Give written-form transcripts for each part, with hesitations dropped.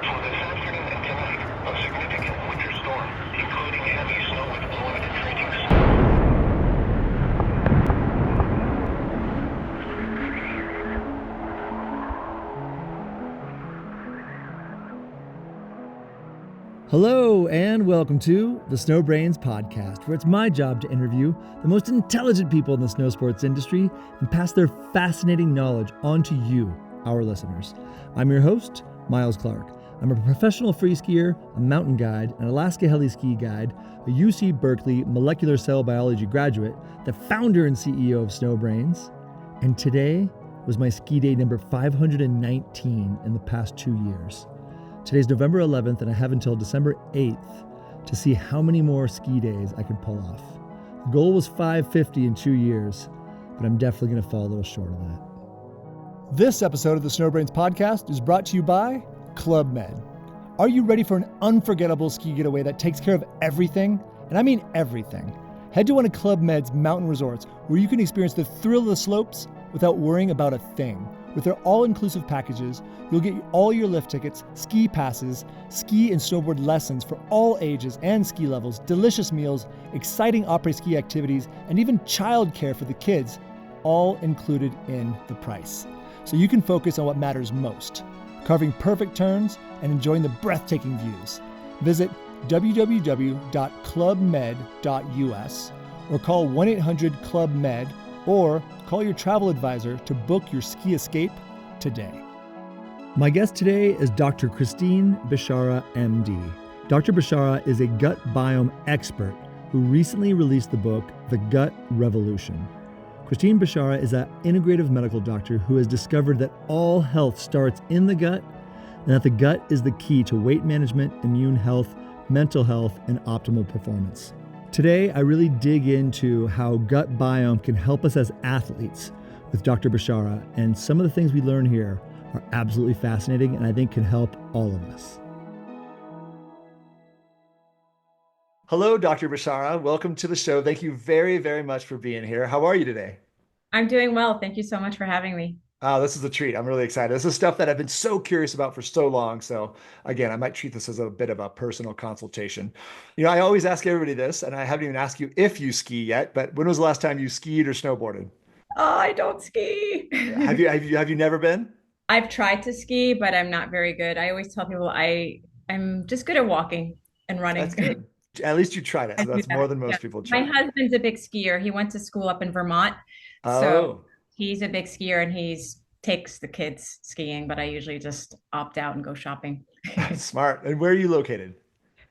For this afternoon and tonight, a significant winter storm, including heavy snow with limited drinking. Hello and welcome to the SnowBrains podcast, where it's my job to interview the most intelligent people in the snow sports industry and pass their fascinating knowledge on to you, our listeners. I'm your host, Miles Clark. I'm a professional free skier, a mountain guide, an Alaska heli ski guide, a UC Berkeley molecular cell biology graduate, the founder and CEO of SnowBrains, and today was my ski day number 519 in the past 2 years. Today's November 11th, and I have until December 8th to see how many more ski days I can pull off. The goal was 550 in 2 years, but I'm definitely going to fall a little short of that. This episode of the SnowBrains podcast is brought to you by Club Med. Are you ready for an unforgettable ski getaway that takes care of everything? And I mean everything. Head to one of Club Med's mountain resorts where you can experience the thrill of the slopes without worrying about a thing. With their all-inclusive packages, you'll get all your lift tickets, ski passes, ski and snowboard lessons for all ages and ski levels, delicious meals, exciting après-ski activities, and even childcare for the kids, all included in the price. So you can focus on what matters most, carving perfect turns and enjoying the breathtaking views. Visit www.clubmed.us or call 1-800-CLUB-MED or call your travel advisor to book your ski escape today. My guest today is Dr. Christine Bishara, MD. Dr. Bishara is a gut biome expert who recently released the book, The Gut Revolution. Christine Bishara is an integrative medical doctor who has discovered that all health starts in the gut and that the gut is the key to weight management, immune health, mental health, and optimal performance. Today, I really dig into how gut biome can help us as athletes with Dr. Bishara, and some of the things we learn here are absolutely fascinating and I think can help all of us. Hello, Dr. Bishara. Welcome to the show. Thank you very, very much for being here. How are you today? I'm doing well. Thank you so much for having me. Oh, this is a treat. I'm really excited. This is stuff that I've been so curious about for so long. So again, I might treat this as a bit of a personal consultation. I always ask everybody this, and I haven't even asked you if you ski yet, but when was the last time you skied or snowboarded? Oh, I don't ski. Have you never been? I've tried to ski, but I'm not very good. I always tell people I'm just good at walking and That's running. good. At least you tried it. I So do that's more that. than Yeah. most people My try. husband's a big skier. He went to school up in Vermont. So Oh, he's a big skier and he's takes the kids skiing, but I usually just opt out and go shopping. that's smart. And where are you located?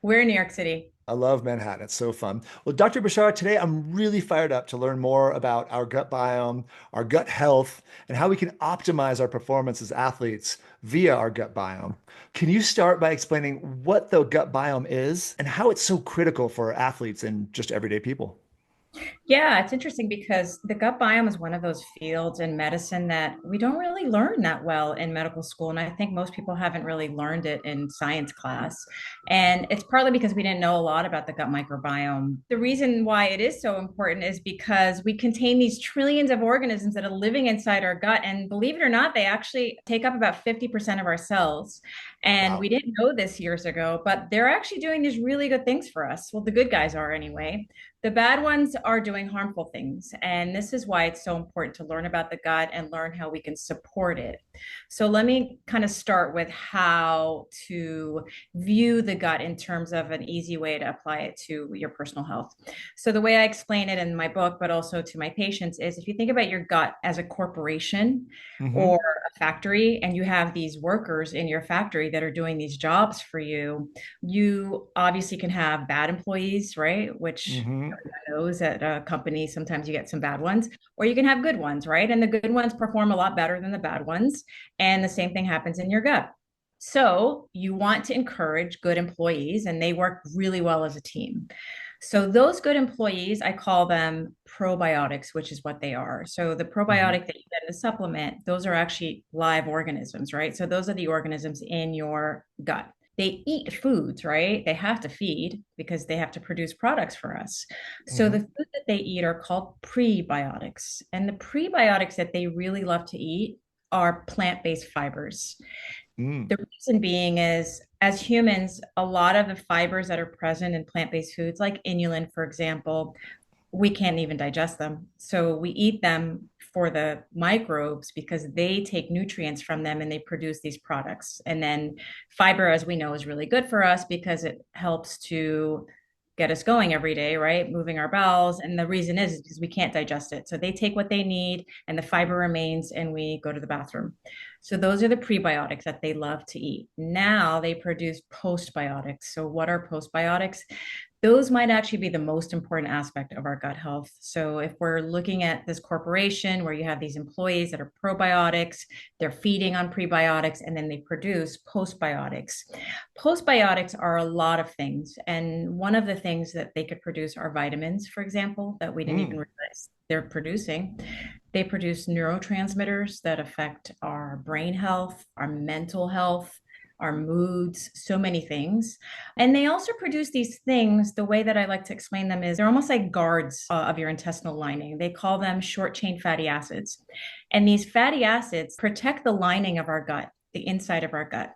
We're in New York City. I love Manhattan. It's so fun. Well, Dr. Bashar, today I'm really fired up to learn more about our gut biome, our gut health, and how we can optimize our performance as athletes via our gut biome. Can you start by explaining what the gut biome is and how it's so critical for athletes and just everyday people? Yeah, it's interesting because the gut biome is one of those fields in medicine that we don't really learn that well in medical school. And I think most people haven't really learned it in science class. And it's partly because we didn't know a lot about the gut microbiome. The reason why it is so important is because we contain these trillions of organisms that are living inside our gut. And believe it or not, they actually take up about 50% of our cells. And we Wow. didn't know this years ago, but they're actually doing these really good things for us. Well, the good guys are anyway. The bad ones are doing harmful things. And this is why it's so important to learn about the gut and learn how we can support it. So let me kind of start with how to view the gut in terms of an easy way to apply it to your personal health. So the way I explain it in my book, but also to my patients, is if you think about your gut as a corporation Hmm. or a factory, and you have these workers in your factory that are doing these jobs for you, you obviously can have bad employees, right? Which Hmm. knows at a company, sometimes you get some bad ones, or you can have good ones, right? And the good ones perform a lot better than the bad ones. And the same thing happens in your gut. So you want to encourage good employees, and they work really well as a team. So those good employees, I call them probiotics, which is what they are. So the Hmm. probiotic that you get in the supplement, those are actually live organisms, right? So those are the organisms in your gut. They eat foods, right? They have to feed because they have to produce products for us. So the Hmm. food that they eat are called prebiotics. And the prebiotics that they really love to eat are plant-based fibers. Mm. The reason being is, as humans, a lot of the fibers that are present in plant-based foods, like inulin, for example, we can't even digest them. So we eat them for the microbes because they take nutrients from them and they produce these products. And then fiber, as we know, is really good for us because it helps to get us going every day, right? Moving our bowels. And the reason is because we can't digest it. So they take what they need and the fiber remains and we go to the bathroom. So those are the prebiotics that they love to eat. Now they produce postbiotics. So what are postbiotics? Those might actually be the most important aspect of our gut health. So if we're looking at this corporation where you have these employees that are probiotics, they're feeding on prebiotics, and then they produce postbiotics. Postbiotics are a lot of things. And one of the things that they could produce are vitamins, for example, that we didn't even realize they're producing. They produce neurotransmitters that affect our brain health, our mental health, our moods, so many things. And they also produce these things. The way that I like to explain them is they're almost like guards of your intestinal lining. They call them short chain fatty acids. And these fatty acids protect the lining of our gut, the inside of our gut.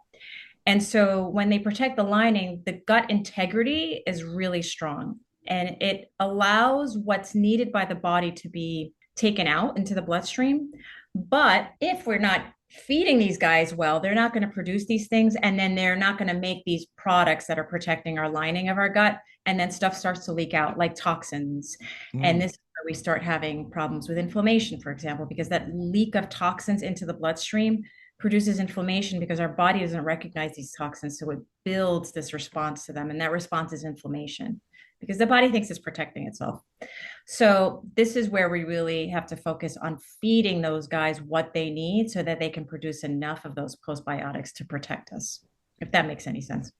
And so when they protect the lining, the gut integrity is really strong and it allows what's needed by the body to be taken out into the bloodstream. But if we're not feeding these guys well, they're not going to produce these things. And then they're not going to make these products that are protecting our lining of our gut. And then stuff starts to leak out like toxins. And this is where we start having problems with inflammation, for example, because that leak of toxins into the bloodstream produces inflammation because our body doesn't recognize these toxins. So it builds this response to them. And that response is inflammation because the body thinks it's protecting itself. So this is where we really have to focus on feeding those guys what they need so that they can produce enough of those postbiotics to protect us, if that makes any sense.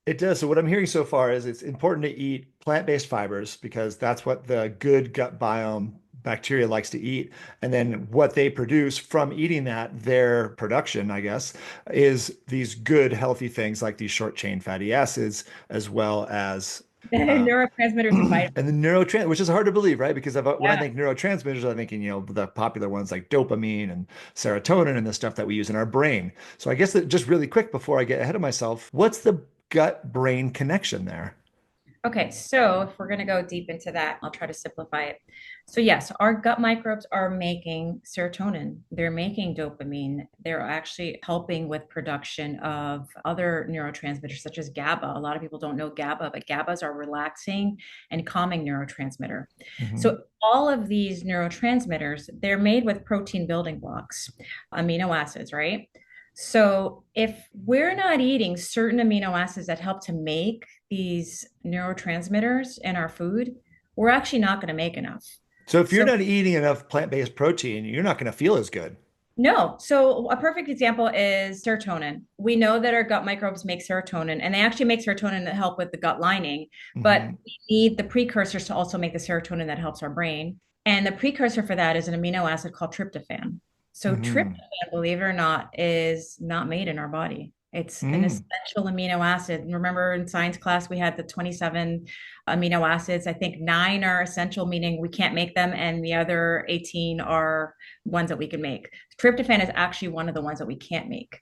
It does. So what I'm hearing so far is it's important to eat plant-based fibers because that's what the good gut biome bacteria likes to eat. And then what they produce from eating that, their production, I guess, is these good, healthy things like these short chain fatty acids, as well as Neurotransmitters and vitamins. and the neurotrans, which is hard to believe, right? Because when I Yeah. think neurotransmitters, I'm thinking, the popular ones like dopamine and serotonin and the stuff that we use in our brain. So I guess that just really quick before I get ahead of myself, what's the gut brain connection there? Okay, so if we're going to go deep into that, I'll try to simplify it. So, yes, our gut microbes are making serotonin, they're making dopamine, they're actually helping with production of other neurotransmitters such as GABA. A lot of people don't know GABA, but GABAs are relaxing and calming neurotransmitter. Hmm. So, all of these neurotransmitters, they're made with protein building blocks, amino acids, right? So, if we're not eating certain amino acids that help to make these neurotransmitters in our food, we're actually not going to make enough. So if you're So, not eating enough plant-based protein, you're not going to feel as good. no. So, a perfect example is serotonin. We know that our gut microbes make serotonin, and they actually make serotonin that help with the gut lining, but Hmm. we need the precursors to also make the serotonin that helps our brain. And the precursor for that is an amino acid called tryptophan. So, Hmm. tryptophan, believe it or not, is not made in our body. It's an Hmm. essential amino acid. Remember in science class, we had the 27 amino acids. I think nine are essential, meaning we can't make them, and the other 18 are ones that we can make. Tryptophan is actually one of the ones that we can't make.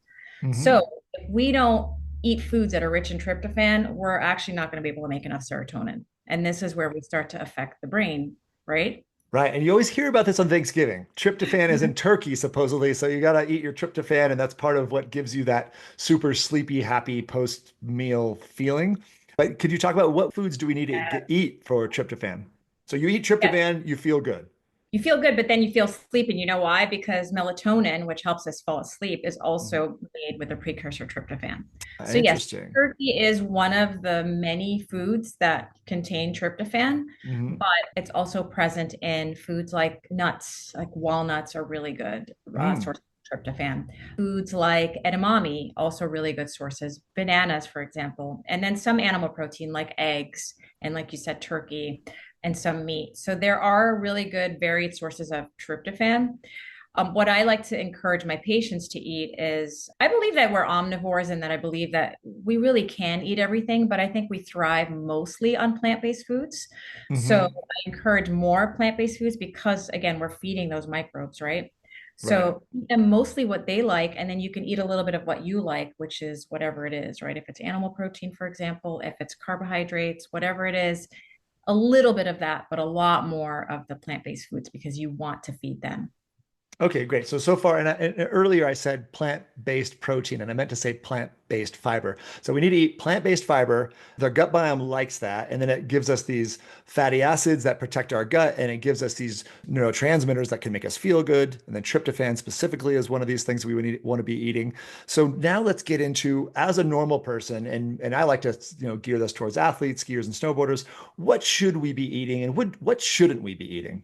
So Hmm. if we don't eat foods that are rich in tryptophan, we're actually not going to be able to make enough serotonin. And this is where we start to affect the brain, right? Right. And you always hear about this on Thanksgiving. Tryptophan is in turkey, supposedly. So you got to eat your tryptophan, and that's part of what gives you that super sleepy, happy post-meal feeling. But could you talk about what foods do we need to eat for tryptophan? So you eat Yes. tryptophan, you feel good. You feel good, but then you feel sleepy. And you know why? Because melatonin, which helps us fall asleep, is also made with a precursor tryptophan. So, yes, Interesting. turkey is one of the many foods that contain tryptophan, Hmm. but it's also present in foods like nuts, like walnuts are really good Mm. source of tryptophan. Foods like edamame, also really good sources. Bananas, for example, and then some animal protein like eggs, and like you said, turkey and some meat. So there are really good varied sources of tryptophan. What I like to encourage my patients to eat is I believe that we're omnivores and that I believe that we really can eat everything, but I think we thrive mostly on plant-based foods. So Hmm. I encourage more plant-based foods because, again, we're feeding those microbes, right? Right. So eat them mostly what they like, and then you can eat a little bit of what you like, which is whatever it is, right? If it's animal protein, for example, if it's carbohydrates, whatever it is, a little bit of that, but a lot more of the plant-based foods because you want to feed them. Okay, great. So far, and earlier I said plant-based protein, and I meant to say plant-based fiber. So we need to eat plant-based fiber. The gut biome likes that, and then it gives us these fatty acids that protect our gut, and it gives us these neurotransmitters that can make us feel good. And then tryptophan specifically is one of these things we would want to be eating. So now let's get into, as a normal person, and I like to gear this towards athletes, skiers, and snowboarders. What should we be eating, and what shouldn't we be eating?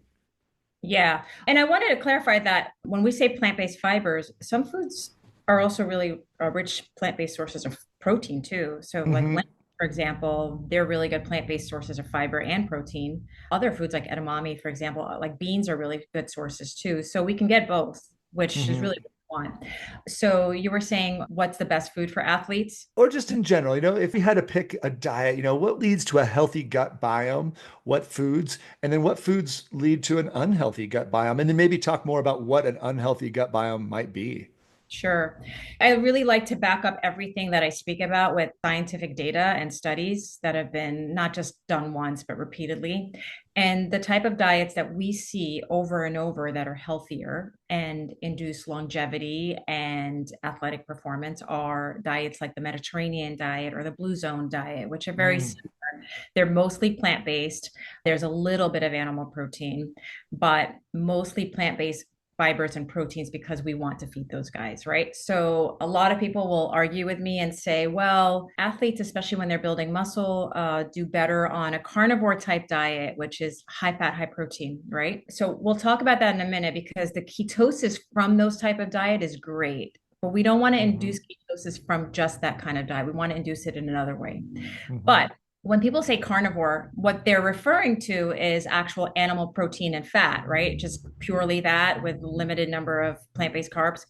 Yeah. And I wanted to clarify that when we say plant-based fibers, some foods are also really rich plant-based sources of protein too. So like Hmm. lentils, for example, they're really good plant-based sources of fiber and protein. Other foods like edamame, for example, like beans are really good sources too. So we can get both, which is Hmm. really what we want. So you were saying what's the best food for athletes? Or just in general, if we had to pick a diet, what leads to a healthy gut biome, what foods, and then what foods lead to an unhealthy gut biome, and then maybe talk more about what an unhealthy gut biome might be. Sure. I really like to back up everything that I speak about with scientific data and studies that have been not just done once, but repeatedly. And the type of diets that we see over and over that are healthier and induce longevity and athletic performance are diets like the Mediterranean diet or the Blue Zone diet, which are very Mm. similar. They're mostly plant-based. There's a little bit of animal protein, but mostly plant-based fibers and proteins because we want to feed those guys, right? So a lot of people will argue with me and say, well, athletes, especially when they're building muscle, do better on a carnivore type diet, which is high fat, high protein, right? So we'll talk about that in a minute because the ketosis from those type of diet is great. But we don't want to Hmm. induce ketosis from just that kind of diet. We want to induce it in another way. Hmm. But when people say carnivore, what they're referring to is actual animal protein and fat, right? Just purely that with limited number of plant-based carbs.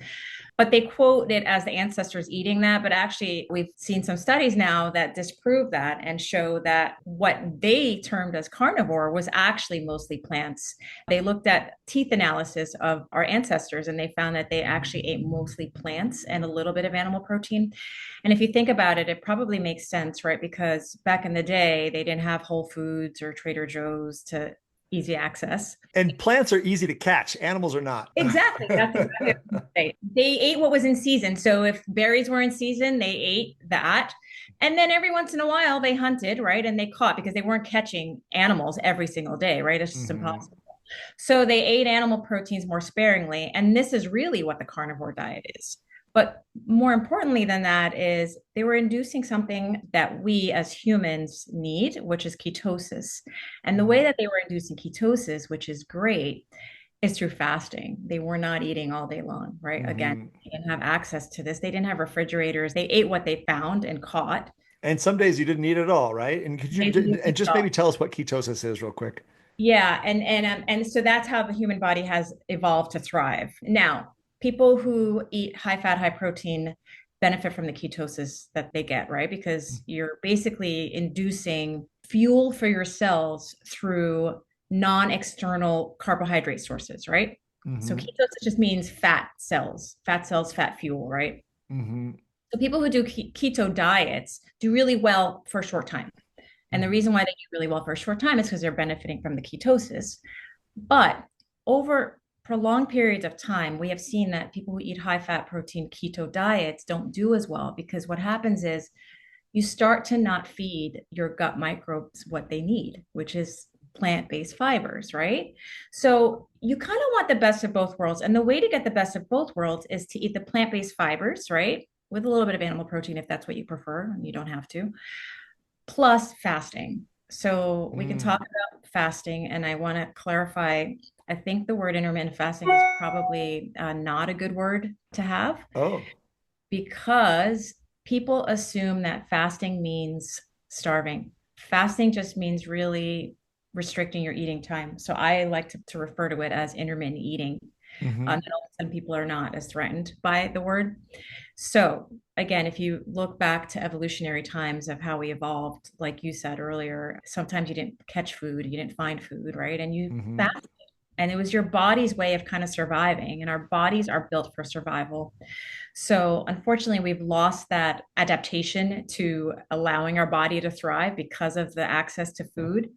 But they quote it as the ancestors eating that. But actually, we've seen some studies now that disprove that and show that what they termed as carnivore was actually mostly plants. They looked at teeth analysis of our ancestors and they found that they actually ate mostly plants and a little bit of animal protein. And if you think about it, it probably makes sense, right? Because back in the day, they didn't have Whole Foods or Trader Joe's to easy access. And plants are easy to catch, animals are not. Exactly. That's exactly what I was say. They ate what was in season. So if berries were in season, they ate that. And then every once in a while they hunted, right? And they caught because they weren't catching animals every single day, right? It's just Hmm. impossible. So they ate animal proteins more sparingly. And this is really what the carnivore diet is. But more importantly than that is they were inducing something that we as humans need, which is ketosis. And the way that they were inducing ketosis, which is great, is through fasting. They were not eating all day long, right? Again, Hmm. they didn't have access to this. They didn't have refrigerators. They ate what they found and caught. And some days you didn't eat at all, right? And could you They didn't and eat just at maybe all. tell us what ketosis is real quick? Yeah, and so that's how the human body has evolved to thrive. Now, people who eat high fat, high protein benefit from the ketosis that they get, right? Because you're basically inducing fuel for your cells through non-external carbohydrate sources, right? So Hmm. ketosis just means fat cells, fat fuel, right? Hmm. So people who do keto diets do really well for a short time. And the Hmm. reason why they do really well for a short time is because they're benefiting from the ketosis. But over prolonged periods of time, we have seen that people who eat high fat protein keto diets don't do as well because what happens is you start to not feed your gut microbes what they need, which is plant-based fibers, right? So you kind of want the best of both worlds. And the way to get the best of both worlds is to eat the plant-based fibers, right? With a little bit of animal protein if that's what you prefer, and you don't have to, plus fasting. So we can talk Mm. about fasting, and I want to clarify. I think the word intermittent fasting is probably not a good word to have Oh. because people assume that fasting means starving. Fasting just means really restricting your eating time. So I like to refer to it as intermittent eating. Hmm. Some people are not as threatened by the word. So, again, if you look back to evolutionary times of how we evolved, like you said earlier, sometimes you didn't catch food, you didn't find food, right? And you Hmm. fasted And it was your body's way of kind of surviving. And our bodies are built for survival. So unfortunately, we've lost that adaptation to allowing our body to thrive because of the access to food.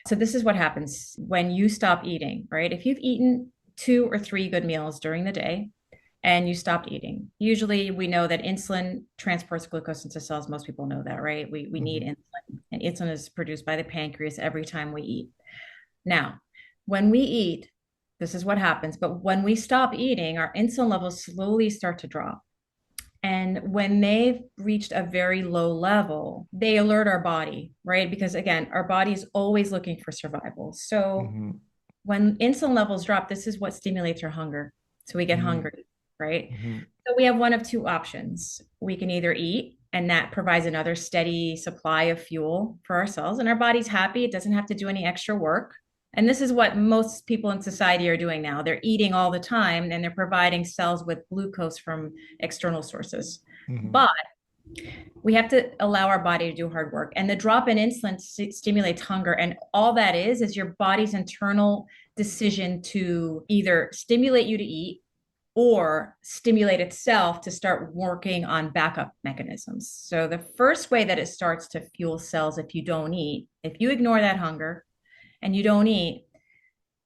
So this is what happens when you stop eating, right? If you've eaten 2 or 3 good meals during the day and you stopped eating, usually we know that insulin transports glucose into cells. Most people know that, right? We need insulin, and insulin is produced by the pancreas every time we eat. Now, when we eat, this is what happens. But when we stop eating, our insulin levels slowly start to drop. And when they've reached a very low level, they alert our body, right? Because again, our body is always looking for survival. So when insulin levels drop, this is what stimulates our hunger. So we get hungry, right? So we have one of 2 options. We can either eat, and that provides another steady supply of fuel for our cells, and our body's happy. It doesn't have to do any extra work. And this is what most people in society are doing now. They're eating all the time and they're providing cells with glucose from external sources. But we have to allow our body to do hard work. And the drop in insulin stimulates hunger. And all that is your body's internal decision to either stimulate you to eat or stimulate itself to start working on backup mechanisms. So the first way that it starts to fuel cells if you don't eat, if you ignore that hunger, and you don't eat,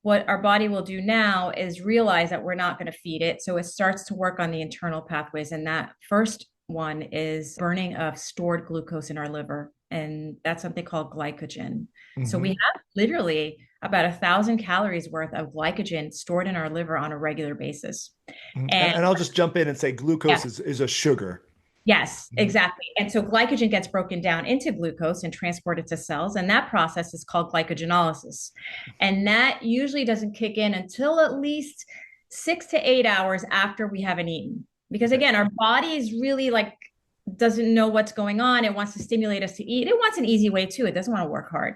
what our body will do now is realize that we're not going to feed it. So it starts to work on the internal pathways. And that first one is burning of stored glucose in our liver. And that's something called glycogen. So we have literally about 1,000 calories worth of glycogen stored in our liver on a regular basis. And I'll just jump in and say glucose is a sugar. Yes, exactly. And so glycogen gets broken down into glucose and transported to cells. And that process is called glycogenolysis. And that usually doesn't kick in until at least 6 to 8 hours after we haven't eaten. Because again, our body is really doesn't know what's going on. It wants to stimulate us to eat. It wants an easy way too. It doesn't want to work hard.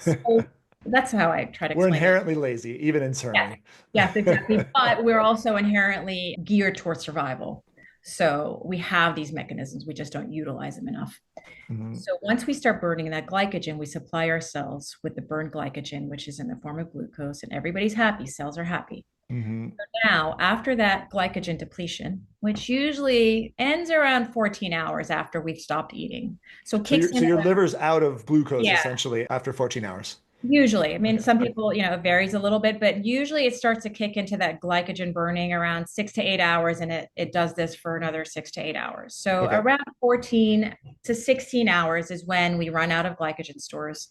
So that's how I try to explain We're inherently lazy, even internally. Yes, exactly. But we're also inherently geared towards survival. So we have these mechanisms, we just don't utilize them enough. So once we start burning that glycogen, we supply our cells with the burned glycogen, which is in the form of glucose, and everybody's happy, cells are happy. So now, after that glycogen depletion, which usually ends around 14 hours after we've stopped eating. So your liver's out of glucose essentially after 14 hours. Usually, I mean, some people, it varies a little bit, but usually it starts to kick into that glycogen burning around 6 to 8 hours, and it does this for another 6 to 8 hours. So around 14 to 16 hours is when we run out of glycogen stores.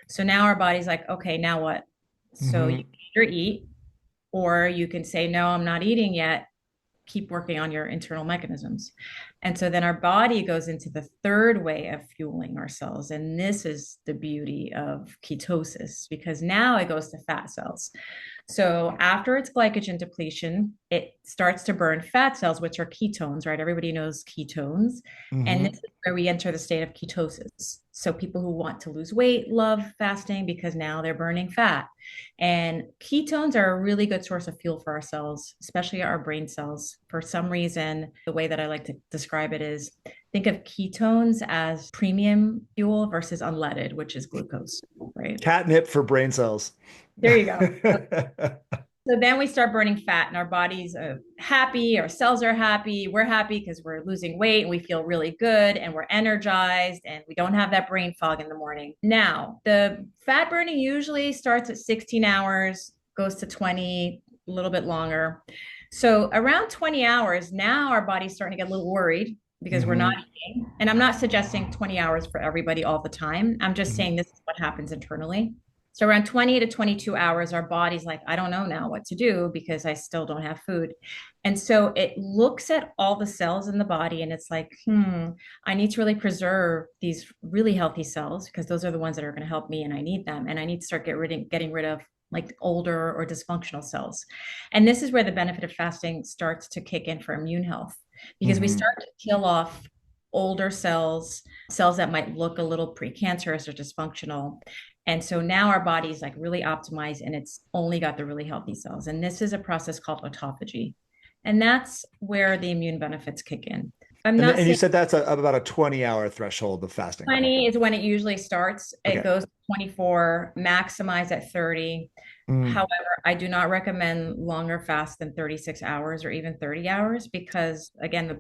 So now our body's like, okay, now what? So you can either eat, or you can say, no, I'm not eating yet. Keep working on your internal mechanisms. And so then our body goes into the third way of fueling our cells. And this is the beauty of ketosis, because now it goes to fat cells. So after its glycogen depletion, it starts to burn fat cells, which are ketones, right? Everybody knows ketones. And this is where we enter the state of ketosis. So people who want to lose weight love fasting because now they're burning fat. And ketones are a really good source of fuel for our cells, especially our brain cells. For some reason, the way that I like to describe it is think of ketones as premium fuel versus unleaded, which is glucose, right? Catnip for brain cells. There you go. So then we start burning fat, and our body's happy, our cells are happy, we're happy because we're losing weight and we feel really good and we're energized and we don't have that brain fog in the morning. Now, the fat burning usually starts at 16 hours, goes to 20, a little bit longer. So around 20 hours, now our body's starting to get a little worried because we're not eating. And I'm not suggesting 20 hours for everybody all the time. I'm just saying this is what happens internally. So around 20 to 22 hours, our body's like, I don't know now what to do because I still don't have food. And so it looks at all the cells in the body and it's like, I need to really preserve these really healthy cells because those are the ones that are going to help me and I need them. And I need to start getting rid of like older or dysfunctional cells. And this is where the benefit of fasting starts to kick in for immune health, because we start to kill off older cells that might look a little precancerous or dysfunctional. And so now our body's like really optimized and it's only got the really healthy cells. And this is a process called autophagy. And that's where the immune benefits kick in. And you said that's about a 20-hour threshold of fasting. 20 is when it usually starts. It goes to 24, maximize at 30. Mm. However, I do not recommend longer fasts than 36 hours or even 30 hours because, again,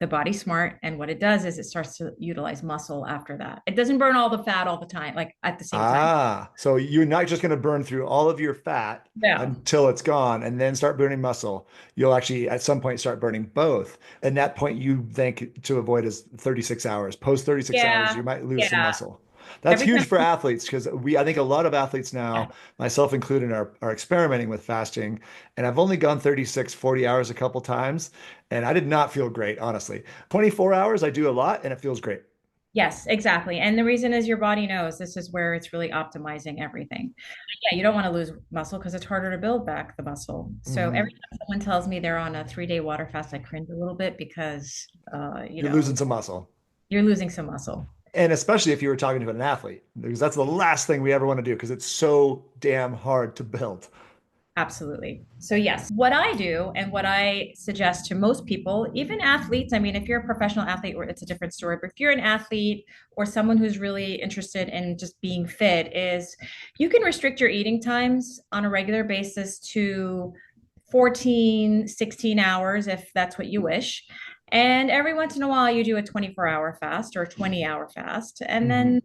the body's smart. And what it does is it starts to utilize muscle after that. It doesn't burn all the fat all the time, like at the same time. Ah, so you're not just going to burn through all of your fat Yeah. until it's gone and then start burning muscle. You'll actually at some point start burning both. And that point you think to avoid is 36 hours. Post 36 hours, Yeah. you might lose some Yeah. muscle. That's Every huge time. for athletes because I think a lot of athletes Yeah. now, myself included, are experimenting with fasting. And I've only gone 36, 40 hours a couple times. And I did not feel great, honestly. 24 hours, I do a lot and it feels great. Yes, exactly. And the reason is your body knows this is where it's really optimizing everything. Yeah, you don't want to lose muscle because it's harder to build back the muscle. So every Mhm. time someone tells me they're on a 3-day water fast, I cringe a little bit because, You're losing some muscle. you're losing some muscle. And especially if you were talking to an athlete, because that's the last thing we ever want to do because it's so damn hard to build. Absolutely. So, yes, what I do and what I suggest to most people, even athletes, I mean, if you're a professional athlete, or it's a different story, but if you're an athlete or someone who's really interested in just being fit, is you can restrict your eating times on a regular basis to 14, 16 hours if that's what you wish. And every once in a while, you do a 24-hour fast or a 20-hour fast. And Mhm. then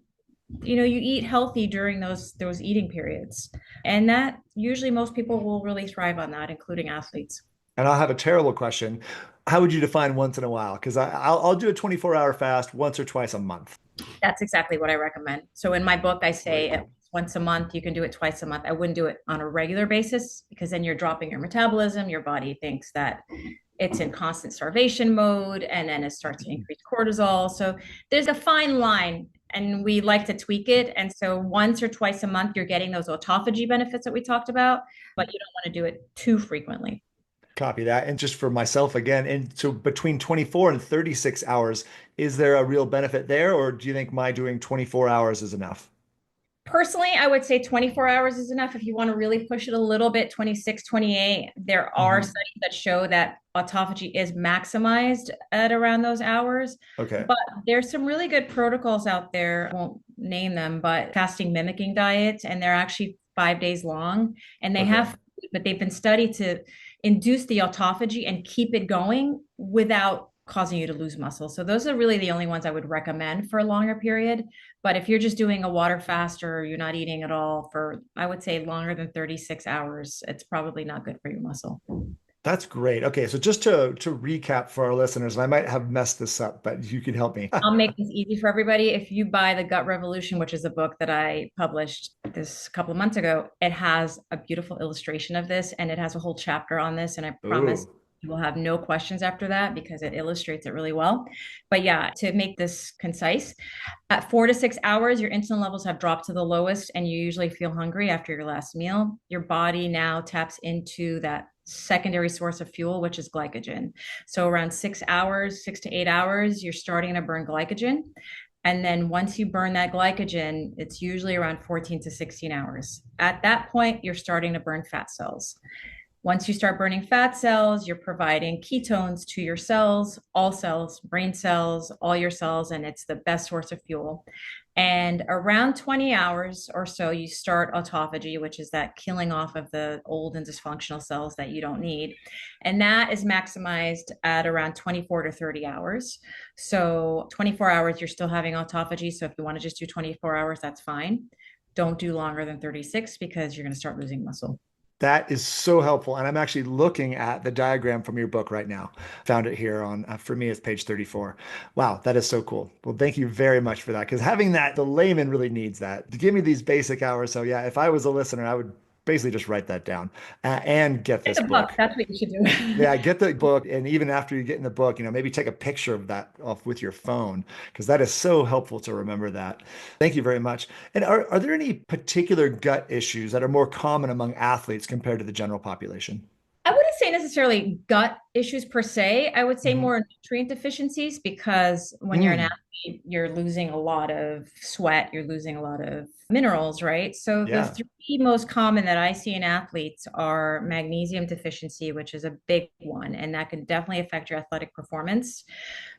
you eat healthy during those eating periods, and that usually most people will really thrive on that, including athletes. And I'll have a terrible question. How would you define once in a while? Because I'll do a 24-hour fast once or twice a month. That's exactly what I recommend. So in my book I say Great. at least once a month. You can do it twice a month. I wouldn't do it on a regular basis because then you're dropping your metabolism. Your body thinks that it's in constant starvation mode, and then it starts to increase cortisol. So there's a fine line, and we like to tweak it. And so once or twice a month, you're getting those autophagy benefits that we talked about, but you don't want to do it too frequently. Copy that. And just for myself again, and so between 24 and 36 hours, is there a real benefit there, or do you think my doing 24 hours is enough? Personally, I would say 24 hours is enough. If you want to really push it a little bit, 26, 28, there are Mhm. studies that show that autophagy is maximized at around those hours. Okay. But there's some really good protocols out there. I won't name them, but fasting mimicking diets, and they're actually 5 days long. And they Okay. have, but they've been studied to induce the autophagy and keep it going without causing you to lose muscle. So those are really the only ones I would recommend for a longer period. But if you're just doing a water fast or you're not eating at all for, I would say, longer than 36 hours, it's probably not good for your muscle. That's great. Okay, so just to recap for our listeners, and I might have messed this up, but you can help me. I'll make this easy for everybody. If you buy The Gut Revolution, which is a book that I published this couple of months ago, it has a beautiful illustration of this, and it has a whole chapter on this. And I promise Ooh. you will have no questions after that because it illustrates it really well. But yeah, to make this concise, at 4 to 6 hours, your insulin levels have dropped to the lowest, and you usually feel hungry after your last meal. Your body now taps into that secondary source of fuel, which is glycogen. So around 6 hours, 6 to 8 hours, you're starting to burn glycogen. And then once you burn that glycogen, it's usually around 14 to 16 hours. At that point, you're starting to burn fat cells. Once you start burning fat cells, you're providing ketones to your cells, brain cells, all your cells, and it's the best source of fuel. And around 20 hours or so, you start autophagy, which is that killing off of the old and dysfunctional cells that you don't need. And that is maximized at around 24 to 30 hours. So 24 hours, you're still having autophagy. So if you want to just do 24 hours, that's fine. Don't do longer than 36 because you're going to start losing muscle. That is so helpful. And I'm actually looking at the diagram from your book right now. Found it here on, for me, it's page 34. Wow, that is so cool. Well, thank you very much for that. Because having that, the layman really needs that to give me these basic hours. So, yeah, if I was a listener, I would basically just write that down and get Get this the book. book. That's what you should do. Yeah, get the book. And even after you get in the book, maybe take a picture of that off with your phone because that is so helpful to remember that. Thank you very much. And are there any particular gut issues that are more common among athletes compared to the general population? I wouldn't say necessarily gut issues per se. I would say Mhm. more nutrient deficiencies, because when you're an athlete, you're losing a lot of sweat, you're losing a lot of minerals, right? So the Yeah. three most common that I see in athletes are magnesium deficiency, which is a big one, and that can definitely affect your athletic performance.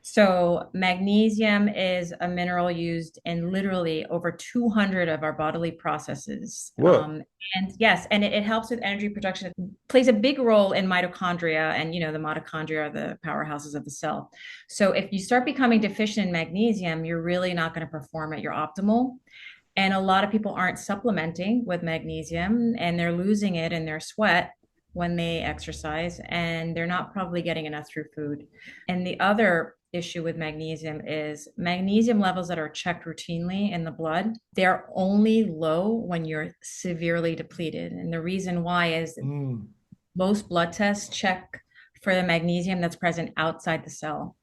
So magnesium is a mineral used in literally over 200 of our bodily processes. Whoa. And yes, and it helps with energy production. It plays a big role in mitochondria, and the mitochondria are the powerhouses of the cell. So if you start becoming deficient in magnesium, you're really not going to perform at your optimal. And a lot of people aren't supplementing with magnesium, and they're losing it in their sweat when they exercise, and they're not probably getting enough through food. And the other issue with magnesium is magnesium levels that are checked routinely in the blood, they're only low when you're severely depleted. And the reason why is Mm. most blood tests check for the magnesium that's present outside the cell.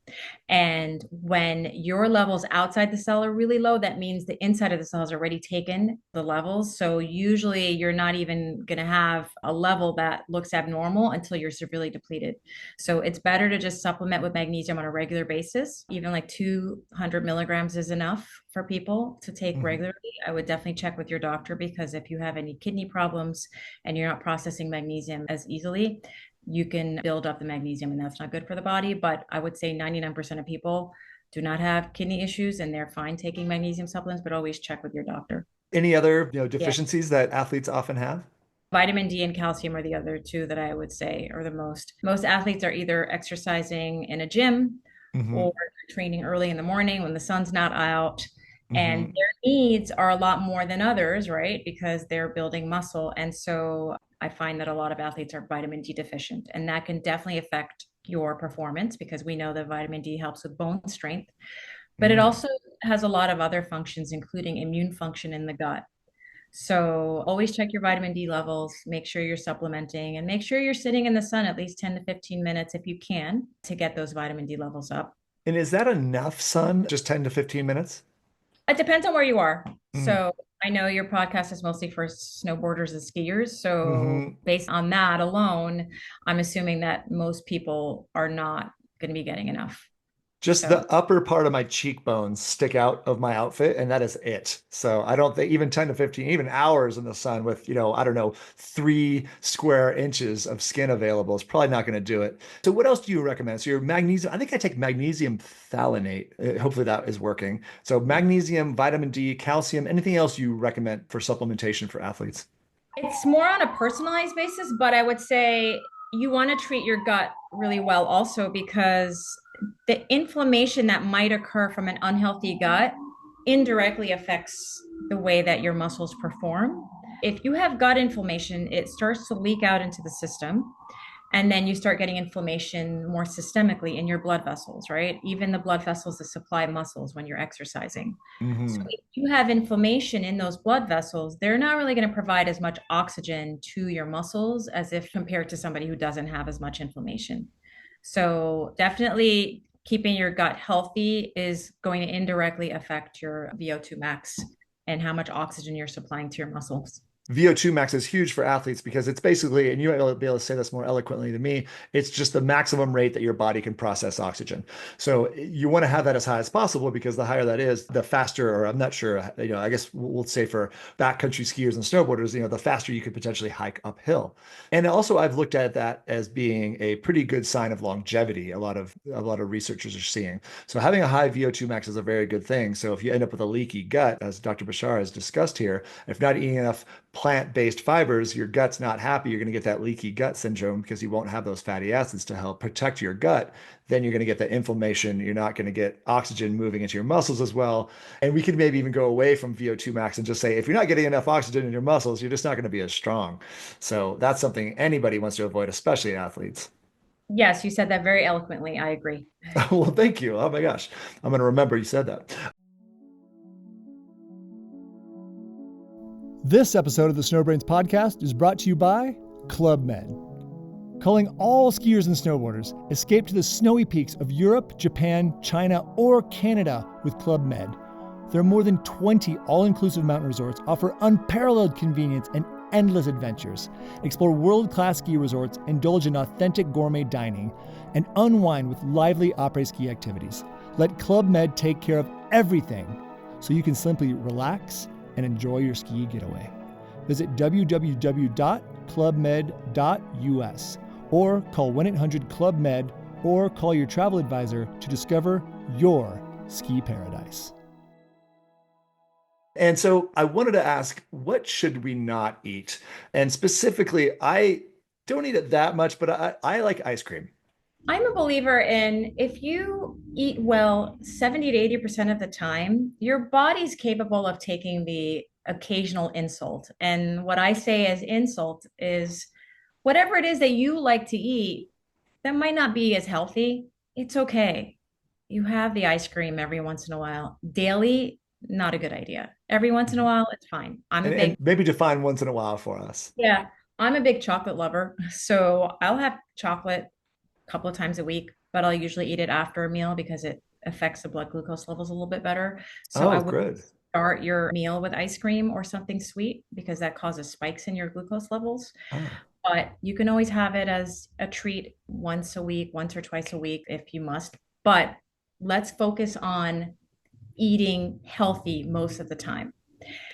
And when your levels outside the cell are really low, that means the inside of the cell has already taken the levels. So usually you're not even going to have a level that looks abnormal until you're severely depleted. So it's better to just supplement with magnesium on a regular basis. Even like 200 milligrams is enough for people to take Mhm. regularly. I would definitely check with your doctor, because if you have any kidney problems and you're not processing magnesium as easily, you can build up the magnesium, and that's not good for the body. But I would say 99% of people do not have kidney issues, and they're fine taking magnesium supplements, but always check with your doctor. Any other, Yeah. deficiencies that athletes often have? Vitamin D and calcium are the other two that I would say are the most. Most athletes are either exercising in a gym or Hmm. training early in the morning when the sun's not out. And Hmm. their needs are a lot more than others, right? Because they're building muscle. And so I find that a lot of athletes are vitamin D deficient, and that can definitely affect your performance, because we know that vitamin D helps with bone strength, but it Mm. also has a lot of other functions, including immune function in the gut. So always check your vitamin D levels, make sure you're supplementing, and make sure you're sitting in the sun at least 10 to 15 minutes if you can to get those vitamin D levels up. And is that enough sun? Just 10 to 15 minutes? It depends on where you are. Mm. So I know your podcast is mostly for snowboarders and skiers. So Hmm. based on that alone, I'm assuming that most people are not going to be getting enough. Just So the upper part of my cheekbones stick out of my outfit, and that is it. So I don't think even 10 to 15, even hours in the sun with, I don't know, 3 square inches of skin available is probably not going to do it. So what else do you recommend? So your magnesium, I think I take magnesium thalanate. Hopefully that is working. So magnesium, vitamin D, calcium, anything else you recommend for supplementation for athletes? it's more on a personalized basis, but I would say you want to treat your gut really well also, because the inflammation that might occur from an unhealthy gut indirectly affects the way that your muscles perform. If you have gut inflammation, it starts to leak out into the system. And then you start getting inflammation more systemically in your blood vessels, right? Even the blood vessels that supply muscles when you're exercising. So Hmm. if you have inflammation in those blood vessels, they're not really going to provide as much oxygen to your muscles as if compared to somebody who doesn't have as much inflammation. So definitely keeping your gut healthy is going to indirectly affect your VO2 max and how much oxygen you're supplying to your muscles. VO2 max is huge for athletes because it's basically, and you might be able to say this more eloquently than me, it's just the maximum rate that your body can process oxygen. So you want to have that as high as possible because the higher that is, the faster, or I'm not sure, I guess we'll say for backcountry skiers and snowboarders, the faster you could potentially hike uphill. And also I've looked at that as being a pretty good sign of longevity. A lot of researchers are seeing. So having a high VO2 max is a very good thing. So if you end up with a leaky gut, as Dr. Bishara has discussed here, if not eating enough plant-based fibers, your gut's not happy. You're going to get that leaky gut syndrome because you won't have those fatty acids to help protect your gut. Then you're going to get the inflammation. You're not going to get oxygen moving into your muscles as well. And we could maybe even go away from VO2 max and just say, if you're not getting enough oxygen in your muscles, you're just not going to be as strong. So that's something anybody wants to avoid, especially athletes. Yes, you said that very eloquently. I agree. Well, thank you. Oh my gosh. I'm going to remember you said that. This episode of the SnowBrains podcast is brought to you by Club Med. Calling all skiers and snowboarders, escape to the snowy peaks of Europe, Japan, China, or Canada with Club Med. There are more than 20 all-inclusive mountain resorts offer unparalleled convenience and endless adventures, explore world-class ski resorts, indulge in authentic gourmet dining, and unwind with lively après-ski activities. Let Club Med take care of everything so you can simply relax and enjoy your ski getaway. Visit www.clubmed.us or call 1-800-CLUB-MED or call your travel advisor to discover your ski paradise. And so I wanted to ask, what should we not eat? And specifically, I don't eat it that much, but I like ice cream. I'm a believer in if you eat well 70 to 80% of the time, your body's capable of taking the occasional insult. And what I say as insult is whatever it is that you like to eat that might not be as healthy, it's okay. You have the ice cream every once in a while. Daily, not a good idea. Every once in a while, it's fine. And maybe define once in a while for us. Yeah, I'm a big chocolate lover. So I'll have chocolate a couple of times a week, but I'll usually eat it after a meal because it affects the blood glucose levels a little bit better. So I Oh, would good. start your meal with ice cream or something sweet because that causes spikes in your glucose levels. Ah, But you can always have it as a treat once a week, once or twice a week if you must. But let's focus on eating healthy most of the time.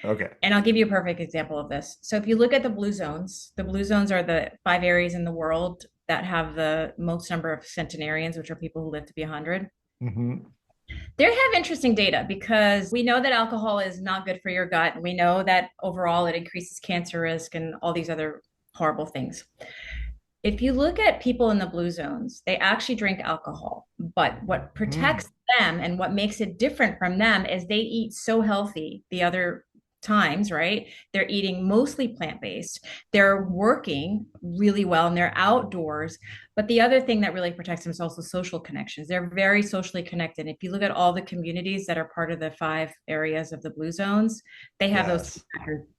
okay. And I'll give you a perfect example of this. So if you look at the blue zones are the 5 areas in the world that have the most number of centenarians, which are people who live to be 100. Mm-hmm. They have interesting data because we know that alcohol is not good for your gut. We know that overall it increases cancer risk and all these other horrible things. If you look at people in the blue zones, they actually drink alcohol. But what protects them and what makes it different from them is they eat so healthy the other times, right? They're eating mostly plant-based. They're working really well and they're outdoors. But the other thing that really protects them is also social connections. They're very socially connected. If you look at all the communities that are part of the 5 areas of the blue zones, they have those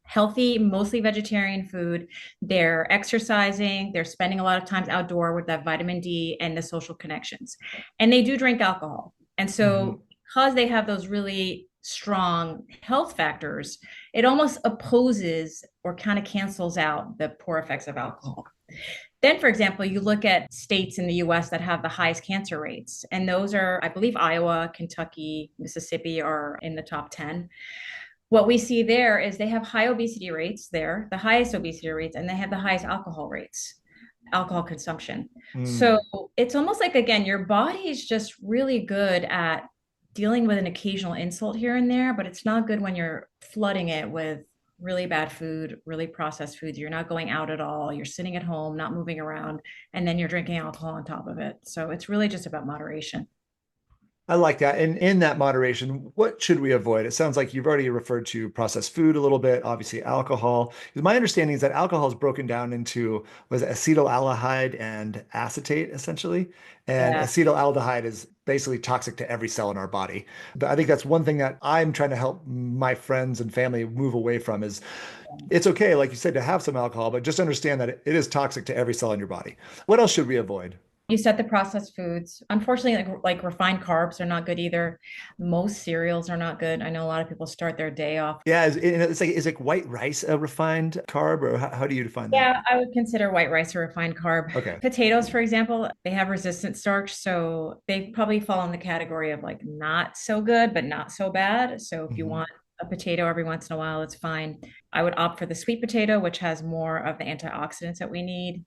healthy, mostly vegetarian food. They're exercising. They're spending a lot of time outdoor with that vitamin D and the social connections. And they do drink alcohol. And so because they have those really strong health factors, it almost opposes or kind of cancels out the poor effects of alcohol. Then, for example, you look at states in the US that have the highest cancer rates, and those are, I believe, Iowa, Kentucky, Mississippi are in the top 10. What we see there is they have high obesity rates there, the highest obesity rates, and they have the highest alcohol rates, alcohol consumption. So it's almost like, again, your body is just really good at dealing with an occasional insult here and there, but it's not good when you're flooding it with really bad food, really processed foods. You're not going out at all. You're sitting at home, not moving around, and then you're drinking alcohol on top of it. So it's really just about moderation. I like that. And in that moderation, what should we avoid? It sounds like you've already referred to processed food a little bit, obviously alcohol. My understanding is that alcohol is broken down into, was it acetaldehyde and acetate, essentially? And acetaldehyde is basically toxic to every cell in our body. But I think that's one thing that I'm trying to help my friends and family move away from is it's okay, like you said, to have some alcohol, but just understand that it is toxic to every cell in your body. What else should we avoid? You said the processed foods. Unfortunately, like refined carbs are not good either. Most cereals are not good. I know a lot of people start their day off. Yeah, is like white rice a refined carb, or how do you define that? Yeah, I would consider white rice a refined carb. Okay. Potatoes, for example, they have resistant starch, so they probably fall in the category of like not so good, but not so bad. So if you want a potato every once in a while, it's fine. I would opt for the sweet potato, which has more of the antioxidants that we need.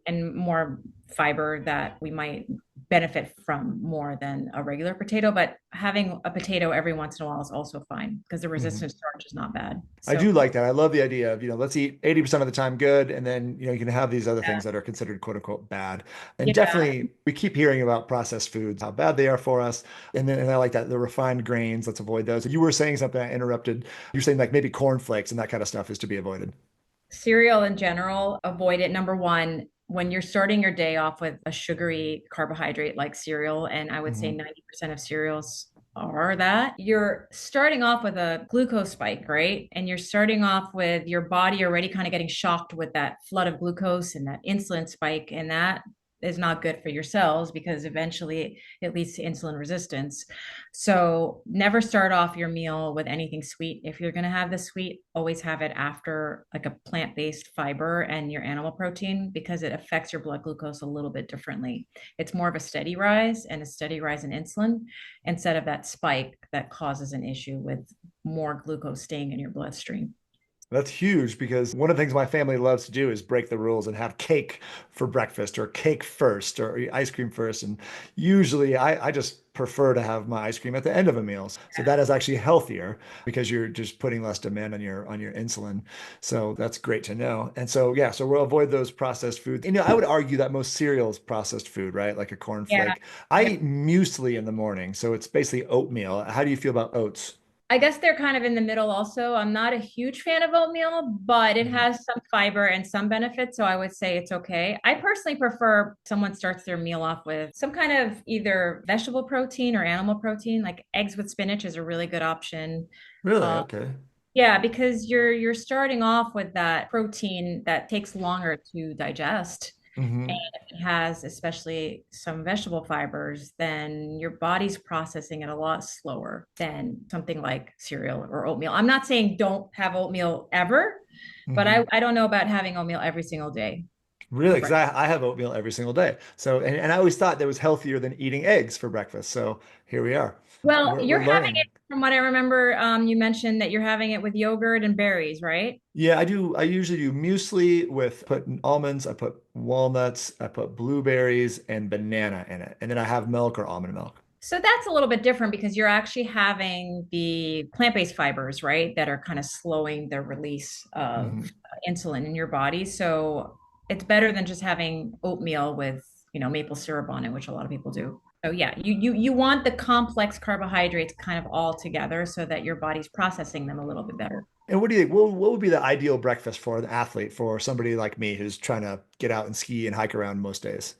And more fiber that we might benefit from more than a regular potato. But having a potato every once in a while is also fine because the resistant starch is not bad. I do like that. I love the idea of, let's eat 80% of the time good. And then, you can have these other things that are considered quote unquote bad. And definitely we keep hearing about processed foods, how bad they are for us. And I like that. The refined grains, let's avoid those. You were saying something I interrupted. You're saying like maybe cornflakes and that kind of stuff is to be avoided. Cereal in general, avoid it. Number one, when you're starting your day off with a sugary carbohydrate like cereal, and I would say 90% of cereals are that, you're starting off with a glucose spike, right? And you're starting off with your body already kind of getting shocked with that flood of glucose and that insulin spike, and that is not good for your cells because eventually it leads to insulin resistance. So never start off your meal with anything sweet. If you're going to have the sweet, always have it after like a plant-based fiber and your animal protein because it affects your blood glucose a little bit differently. It's more of a steady rise and a steady rise in insulin instead of that spike that causes an issue with more glucose staying in your bloodstream. That's huge because one of the things my family loves to do is break the rules and have cake for breakfast or cake first or ice cream first. And usually I just prefer to have my ice cream at the end of a meal. So that is actually healthier because you're just putting less demand on your insulin. So that's great to know. And so yeah, so we'll avoid those processed foods. And, I would argue that most cereal is processed food, right? Like a Yeah. cornflake. I eat muesli in the morning, so it's basically oatmeal. How do you feel about oats? I guess they're kind of in the middle also. I'm not a huge fan of oatmeal, but it Mhm. has some fiber and some benefits. So I would say it's okay. I personally prefer someone starts their meal off with some kind of either vegetable protein or animal protein, like eggs with spinach is a really good option. Really? Uh, Okay. yeah, because you're starting off with that protein that takes longer to digest. And Hmm. if it has especially some vegetable fibers, then your body's processing it a lot slower than something like cereal or oatmeal. I'm not saying don't have oatmeal ever, but Hmm. I don't know about having oatmeal every single day Really? for Because breakfast. I have oatmeal every single day. So, and I always thought that was healthier than eating eggs for breakfast. So here we are. Well, We're you're having it, learning. from what I remember, you mentioned that you're having it with yogurt and berries, right? Yeah, I do. I usually do muesli with put almonds, I put walnuts, I put blueberries and banana in it. And then I have milk or almond milk. So that's a little bit different because you're actually having the plant-based fibers, right, that are kind of slowing the release of Hmm. insulin in your body. So it's better than just having oatmeal with, maple syrup on it, which a lot of people do. So yeah, you want the complex carbohydrates kind of all together so that your body's processing them a little bit better. And what do you think? What would be the ideal breakfast for an athlete, for somebody like me who's trying to get out and ski and hike around most days?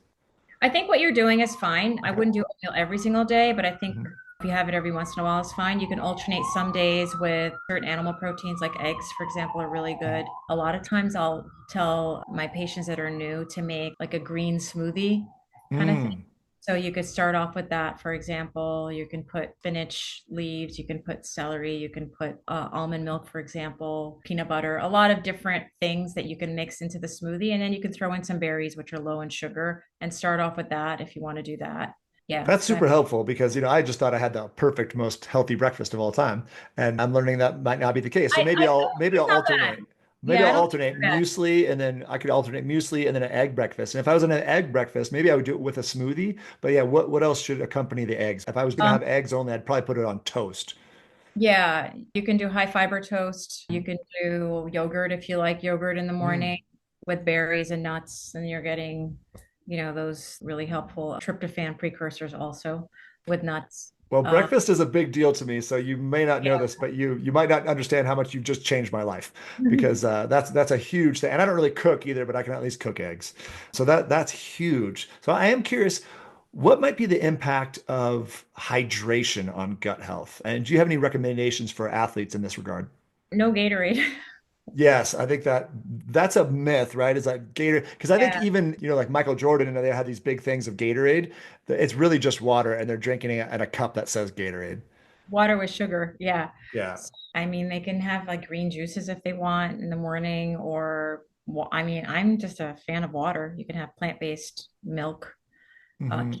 I think what you're doing is fine. I Okay. wouldn't do oatmeal every single day, but I think Mhm. if you have it every once in a while, it's fine. You can alternate some days with certain animal proteins, like eggs, for example, are really good. A lot of times I'll tell my patients that are new to make like a green smoothie kind of thing. Mm. So you could start off with that, for example. You can put spinach leaves, you can put celery, you can put almond milk, for example, peanut butter, a lot of different things that you can mix into the smoothie. And then you can throw in some berries, which are low in sugar, and start off with that if you want to do that. Yeah. That's super helpful because, I just thought I had the perfect, most healthy breakfast of all time. And I'm learning that might not be the case. So I feel maybe like I'll it's not bad. alternate. Maybe Yeah, I'll I don't think alternate it's bad. muesli and then I could alternate muesli and then an egg breakfast. And if I was in an egg breakfast, maybe I would do it with a smoothie. But yeah, what else should accompany the eggs? If I was going to Um, have eggs only, I'd probably put it on toast. yeah, you can do high fiber toast. You can do yogurt if you like yogurt in the Mm. morning with berries and nuts, and you're getting, those really helpful tryptophan precursors also with nuts. Well, Um, breakfast is a big deal to me, so you may not know yeah. this, but you might not understand how much you've just changed my life because that's a huge thing. And I don't really cook either, but I can at least cook eggs. So that's huge. So I am curious, what might be the impact of hydration on gut health? And do you have any recommendations for athletes in this regard? No Gatorade. Yes, I think that's a myth, right? Is that Gator? Because I think Yeah. even, like Michael Jordan, and they had these big things of Gatorade. It's really just water, and they're drinking it at a cup that says Gatorade. Water with sugar. Yeah. Yeah. I mean, they can have like green juices if they want in the morning, or, I mean, I'm just a fan of water. You can have plant-based milk. Hmm.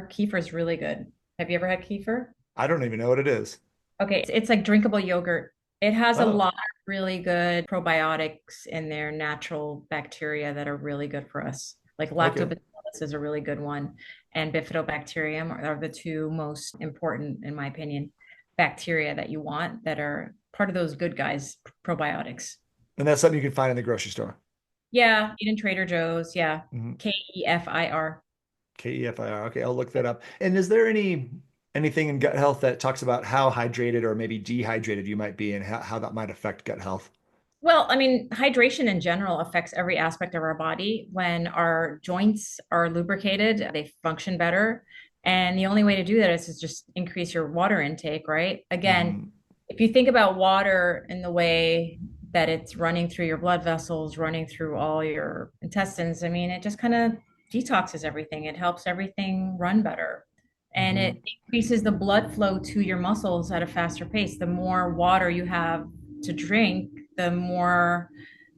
Kefir is really good. Have you ever had kefir? I don't even know what it is. Okay, it's like drinkable yogurt. It has a Oh, lot of really good probiotics in there, natural bacteria that are really good for us. Like okay. lactobacillus is a really good one, and bifidobacterium are the two most important, in my opinion, bacteria that you want that are part of those good guys, probiotics. And that's something you can find in the grocery store. Yeah, eat in Trader Joe's. Yeah, Hmm. Kefir. Kefir. Okay, I'll look that up. And is there anything in gut health that talks about how hydrated or maybe dehydrated you might be and how that might affect gut health? Well, I mean, hydration in general affects every aspect of our body. When our joints are lubricated, they function better. And the only way to do that is to just increase your water intake, right? Again, Hmm. if you think about water in the way that it's running through your blood vessels, running through all your intestines, I mean, it just kind of detoxes everything. It helps everything run better. And Hmm. it increases the blood flow to your muscles at a faster pace. The more water you have to drink, the more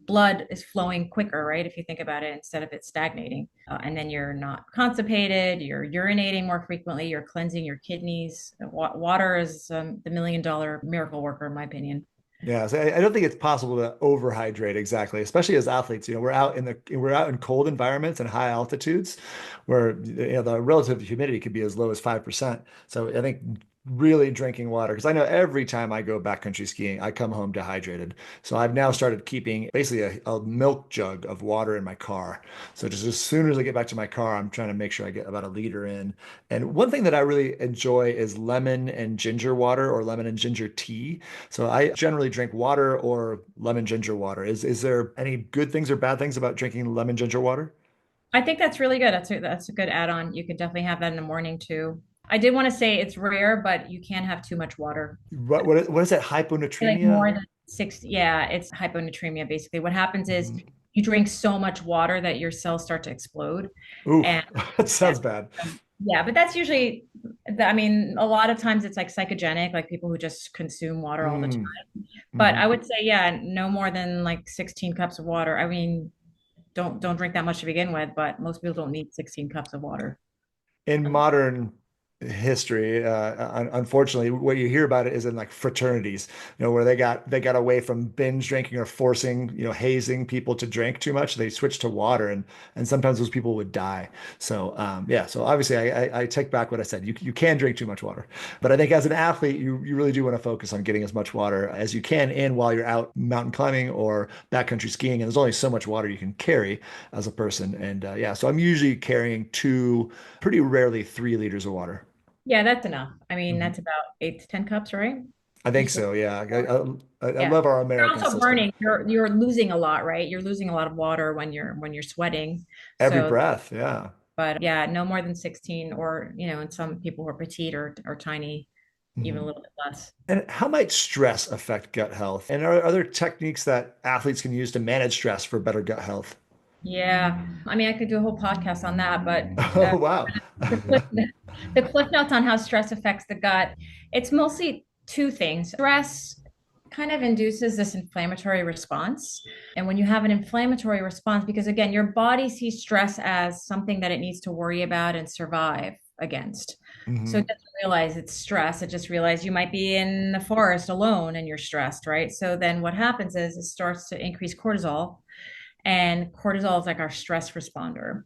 blood is flowing quicker, right? If you think about it, instead of it stagnating. And then you're not constipated, you're urinating more frequently, you're cleansing your kidneys. Water is the $1 million miracle worker, in my opinion. Yeah, so I don't think it's possible to overhydrate exactly, especially as athletes. We're out in cold environments and high altitudes where the relative humidity could be as low as 5%. So I think really drinking water, because I know every time I go backcountry skiing, I come home dehydrated. So I've now started keeping basically a milk jug of water in my car. So just as soon as I get back to my car, I'm trying to make sure I get about a liter in. And one thing that I really enjoy is lemon and ginger water or lemon and ginger tea. So I generally drink water or lemon ginger water. Is there any good things or bad things about drinking lemon ginger water? I think that's really good. That's a good add-on. You could definitely have that in the morning too. I did want to say it's rare, but you can have too much water. What is that? Like more Hyponatremia? than 60, yeah, it's hyponatremia basically. What happens is Mhm. you drink so much water that your cells start to explode. Ooh, And that yeah, sounds bad. yeah, but that's usually, I mean, a lot of times it's like psychogenic, like people who just consume water all the Mm, time. But hmm. I would say, yeah, no more than like 16 cups of water. I mean, don't drink that much to begin with, but most people don't need 16 cups of water. In modern history, unfortunately, what you hear about it is in like fraternities, where they got away from binge drinking or forcing, hazing people to drink too much. They switched to water, and sometimes those people would die. So yeah, so obviously I take back what I said. You can drink too much water, but I think as an athlete, you really do want to focus on getting as much water as you can in while you're out mountain climbing or backcountry skiing. And there's only so much water you can carry as a person. And yeah, so I'm usually carrying pretty rarely 3 liters of water. Yeah, that's enough. I mean, Mhm. that's about 8 to 10 cups, right? I think Usually. so. Yeah. I Yeah. love our You're American also system. burning. You're losing a lot, right? You're losing a lot of water when you're sweating. Every So, breath. Yeah. but yeah, no more than 16 or, and some people who are petite or tiny, even a Mhm. little bit less. And how might stress affect gut health? And are there techniques that athletes can use to manage stress for better gut health? Yeah. I mean, I could do a whole podcast on that, but Oh, wow. the cliff, the cliff notes on how stress affects the gut. It's mostly two things. Stress kind of induces this inflammatory response. And when you have an inflammatory response, because again, your body sees stress as something that it needs to worry about and survive against. So it Hmm. doesn't realize it's stress. It just realizes you might be in the forest alone and you're stressed, right? So then what happens is it starts to increase cortisol, and cortisol is like our stress responder,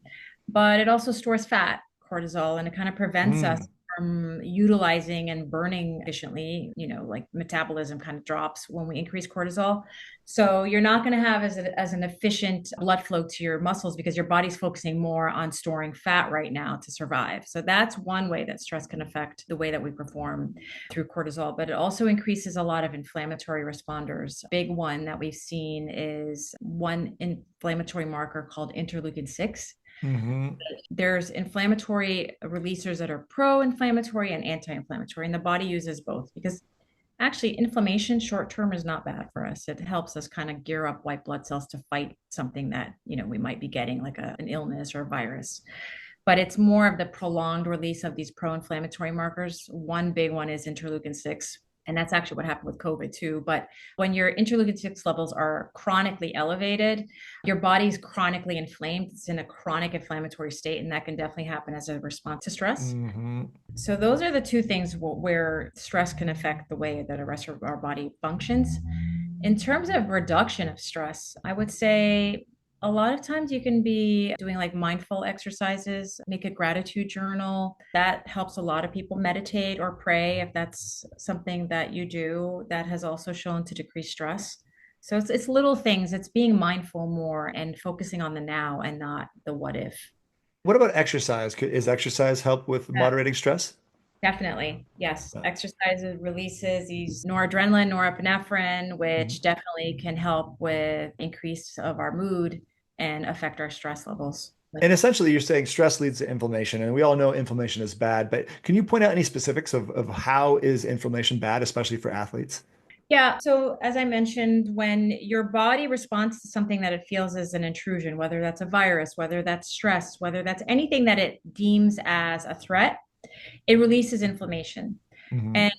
but it also stores fat, cortisol, and it kind of prevents us Mm. from utilizing and burning efficiently. Like metabolism kind of drops when we increase cortisol. So you're not going to have as an efficient blood flow to your muscles because your body's focusing more on storing fat right now to survive. So that's one way that stress can affect the way that we perform through cortisol, but it also increases a lot of inflammatory responders. Big one that we've seen is one inflammatory marker called interleukin 6. Hmm. There's inflammatory releasers that are pro-inflammatory and anti-inflammatory, and the body uses both because actually inflammation short term is not bad for us. It helps us kind of gear up white blood cells to fight something that we might be getting, like an illness or a virus. But it's more of the prolonged release of these pro-inflammatory markers. One big one is interleukin 6, and that's actually what happened with COVID too. But when your interleukin 6 levels are chronically elevated, your body's chronically inflamed. It's in a chronic inflammatory state, and that can definitely happen as a response to stress. Hmm. So those are the two things where stress can affect the way that the rest of our body functions. In terms of reduction of stress, I would say a lot of times you can be doing like mindful exercises, make a gratitude journal. That helps a lot of people meditate or pray if that's something that you do. That has also shown to decrease stress. So it's little things. It's being mindful more and focusing on the now and not the what if. What about exercise? Is exercise help with moderating stress? Definitely. Yes. Uh, Exercise releases these noradrenaline, norepinephrine, mhm. which definitely can help with increase of our mood and affect our stress levels. And essentially, you're saying stress leads to inflammation, and we all know inflammation is bad. But can you point out any specifics of how is inflammation bad, especially for athletes? Yeah. So, as I mentioned, when your body responds to something that it feels as an intrusion, whether that's a virus, whether that's stress, whether that's anything that it deems as a threat, it releases inflammation. Hmm. And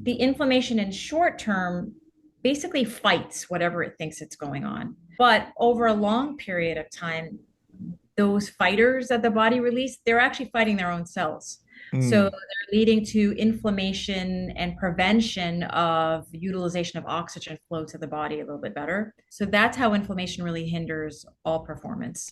the inflammation in short term basically fights whatever it thinks it's going on. But over a long period of time, those fighters that the body release, they're actually fighting their own cells. So Mm. they're leading to inflammation and prevention of utilization of oxygen flow to the body a little bit better. So that's how inflammation really hinders all performance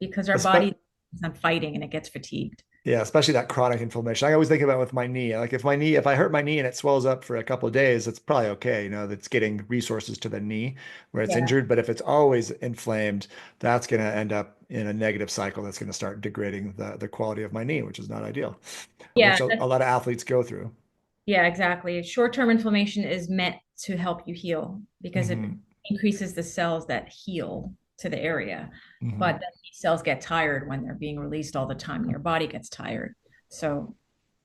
because our body is not fighting and it gets fatigued. Yeah, especially that chronic inflammation. I always think about with my knee. Like if I hurt my knee and it swells up for a couple of days, it's probably okay. That's getting resources to the knee where it's Yeah. injured. But if it's always inflamed, that's going to end up in a negative cycle that's going to start degrading the quality of my knee, which is not ideal, Yeah, which a lot of athletes go through. yeah, exactly. Short-term inflammation is meant to help you heal because it Hmm. increases the cells that heal to the area. But Hmm. then these cells get tired when they're being released all the time, and your body gets tired. So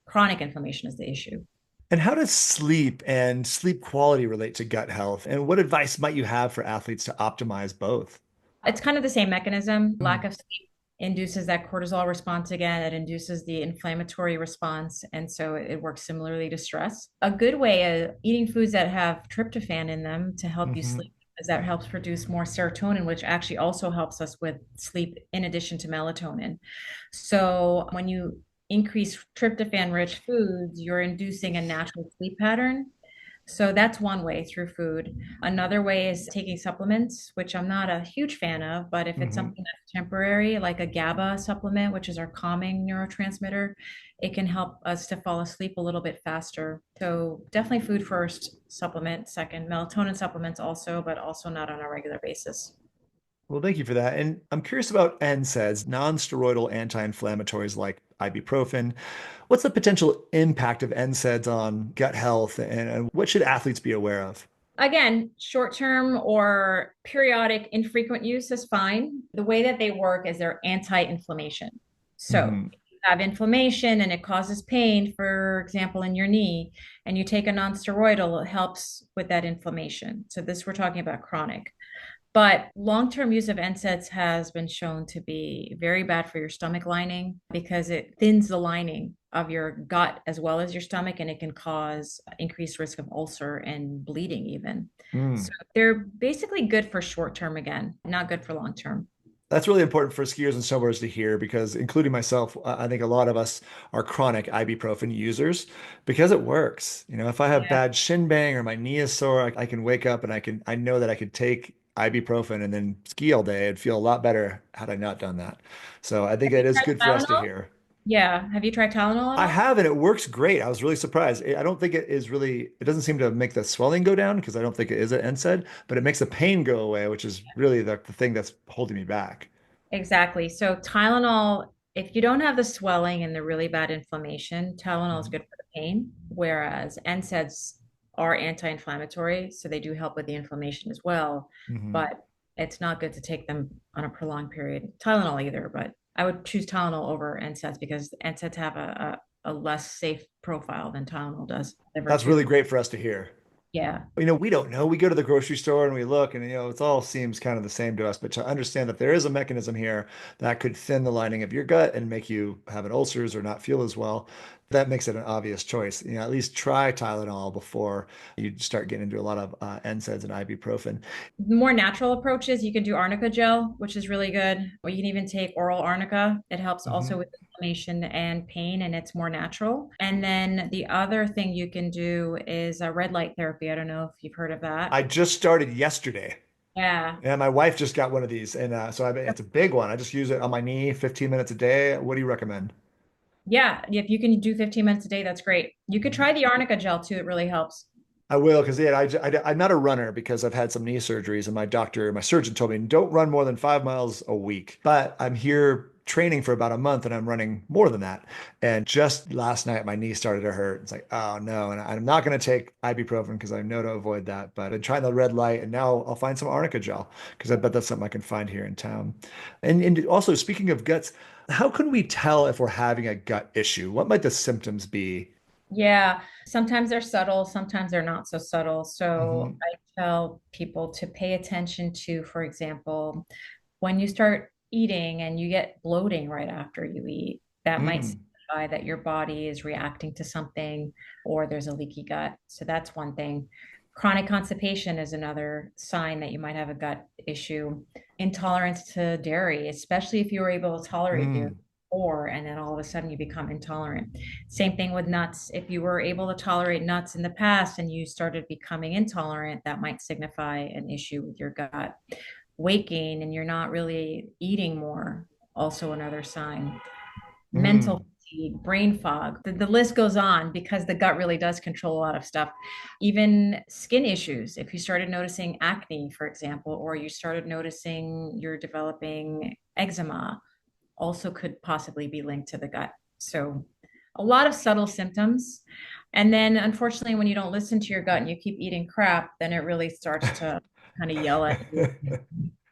chronic inflammation is the issue. And how does sleep and sleep quality relate to gut health? And what advice might you have for athletes to optimize both? It's kind of the same mechanism. Lack Mm. of sleep induces that cortisol response again. It induces the inflammatory response. And so it works similarly to stress. A good way of eating foods that have tryptophan in them to help you Hmm. sleep is that helps produce more serotonin, which actually also helps us with sleep in addition to melatonin. So when you increase tryptophan rich foods, you're inducing a natural sleep pattern. So that's one way through food. Another way is taking supplements, which I'm not a huge fan of, but if it's Hmm. something that's temporary, like a GABA supplement, which is our calming neurotransmitter, it can help us to fall asleep a little bit faster. So definitely food first, supplement second, melatonin supplements also, but also not on a regular basis. Well, thank you for that. And I'm curious about NSAIDs, non-steroidal anti-inflammatories like ibuprofen. What's the potential impact of NSAIDs on gut health, and what should athletes be aware of? Again, short term or periodic infrequent use is fine. The way that they work is they're anti inflammation. So, Hmm. if you have inflammation and it causes pain, for example, in your knee, and you take a non-steroidal, it helps with that inflammation. So, this we're talking about chronic. But long-term use of NSAIDs has been shown to be very bad for your stomach lining because it thins the lining of your gut as well as your stomach, and it can cause increased risk of ulcer and bleeding even. So Mm. they're basically good for short term again, not good for long term. That's really important for skiers and snowboarders to hear because, including myself, I think a lot of us are chronic ibuprofen users because it works. If I have Yeah. bad shin bang or my knee is sore, I can wake up and I know that I could take ibuprofen and then ski all day and feel a lot better had I not done that. So I think Have you it is tried good for us to Tylenol? hear. Yeah. Have you tried Tylenol at I all? have, and it works great. I was really surprised. I don't think it is really, it doesn't seem to make the swelling go down because I don't think it is an NSAID, but it makes the pain go away, which is really the thing that's holding me back. Exactly. So Tylenol, if you don't have the swelling and the really bad inflammation, Tylenol is Mhm. good for the pain, whereas NSAIDs are anti-inflammatory, so they do help with the inflammation as well, Mhm. but it's not good to take them on a prolonged period. Tylenol either, but I would choose Tylenol over NSAIDs because NSAIDs have a less safe profile than Tylenol does. Liver That's too. really great for us to hear. Yeah. We don't know. We go to the grocery store and we look, and it all seems kind of the same to us. But to understand that there is a mechanism here that could thin the lining of your gut and make you have an ulcers or not feel as well, that makes it an obvious choice. At least try Tylenol before you start getting into a lot of NSAIDs and ibuprofen. More natural approaches, you can do arnica gel, which is really good. Or you can even take oral arnica. It helps also Mhm. with inflammation and pain, and it's more natural. And then the other thing you can do is a red light therapy. I don't know if you've heard of that. I just started yesterday. Yeah. And my wife just got one of these, and it's a big one. I just use it on my knee, 15 minutes a day. What do you recommend? Yeah. If you can do 15 minutes a day, that's great. You could Mhm. try the arnica gel too. It really helps. I will, because I'm not a runner because I've had some knee surgeries, and my surgeon told me don't run more than 5 miles a week. But I'm here training for about a month, and I'm running more than that. And just last night, my knee started to hurt. It's like, oh no, and I'm not going to take ibuprofen because I know to avoid that. But I'm trying the red light, and now I'll find some arnica gel because I bet that's something I can find here in town. And also, speaking of guts, how can we tell if we're having a gut issue? What might the symptoms be? Yeah, sometimes they're subtle, sometimes they're not so subtle. So Hmm. I tell people to pay attention to, for example, when you start eating and you get bloating right after you eat, that might Mm. signify that your body is reacting to something or there's a leaky gut. So that's one thing. Chronic constipation is another sign that you might have a gut issue. Intolerance to dairy, especially if you were able to tolerate dairy Mm. before and then all of a sudden you become intolerant. Same thing with nuts. If you were able to tolerate nuts in the past and you started becoming intolerant, that might signify an issue with your gut. Weight gain and you're not really eating more, also another sign. Mental Mm. fatigue, brain fog. The list goes on because the gut really does control a lot of stuff. Even skin issues. If you started noticing acne, for example, or you started noticing you're developing eczema, also could possibly be linked to the gut. So a lot of subtle symptoms. And then unfortunately, when you don't listen to your gut and you keep eating crap, then it really starts to kind of yell at you.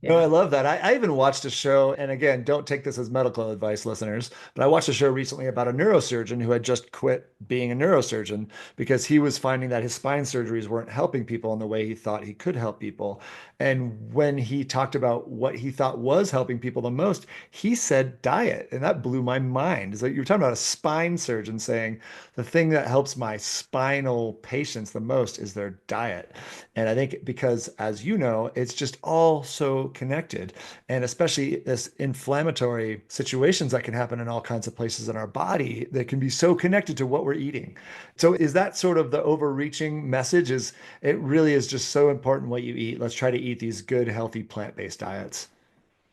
No, I Yeah. love that. I even watched a show, and again, don't take this as medical advice, listeners, but I watched a show recently about a neurosurgeon who had just quit being a neurosurgeon because he was finding that his spine surgeries weren't helping people in the way he thought he could help people. And when he talked about what he thought was helping people the most, he said diet. And that blew my mind. Is that you're talking about a spine surgeon saying the thing that helps my spinal patients the most is their diet. And I think because, as you know, it's just all so connected. And especially this inflammatory situations that can happen in all kinds of places in our body that can be so connected to what we're eating. So is that sort of the overreaching message is it really is just so important what you eat. Let's try to eat these good, healthy plant-based diets.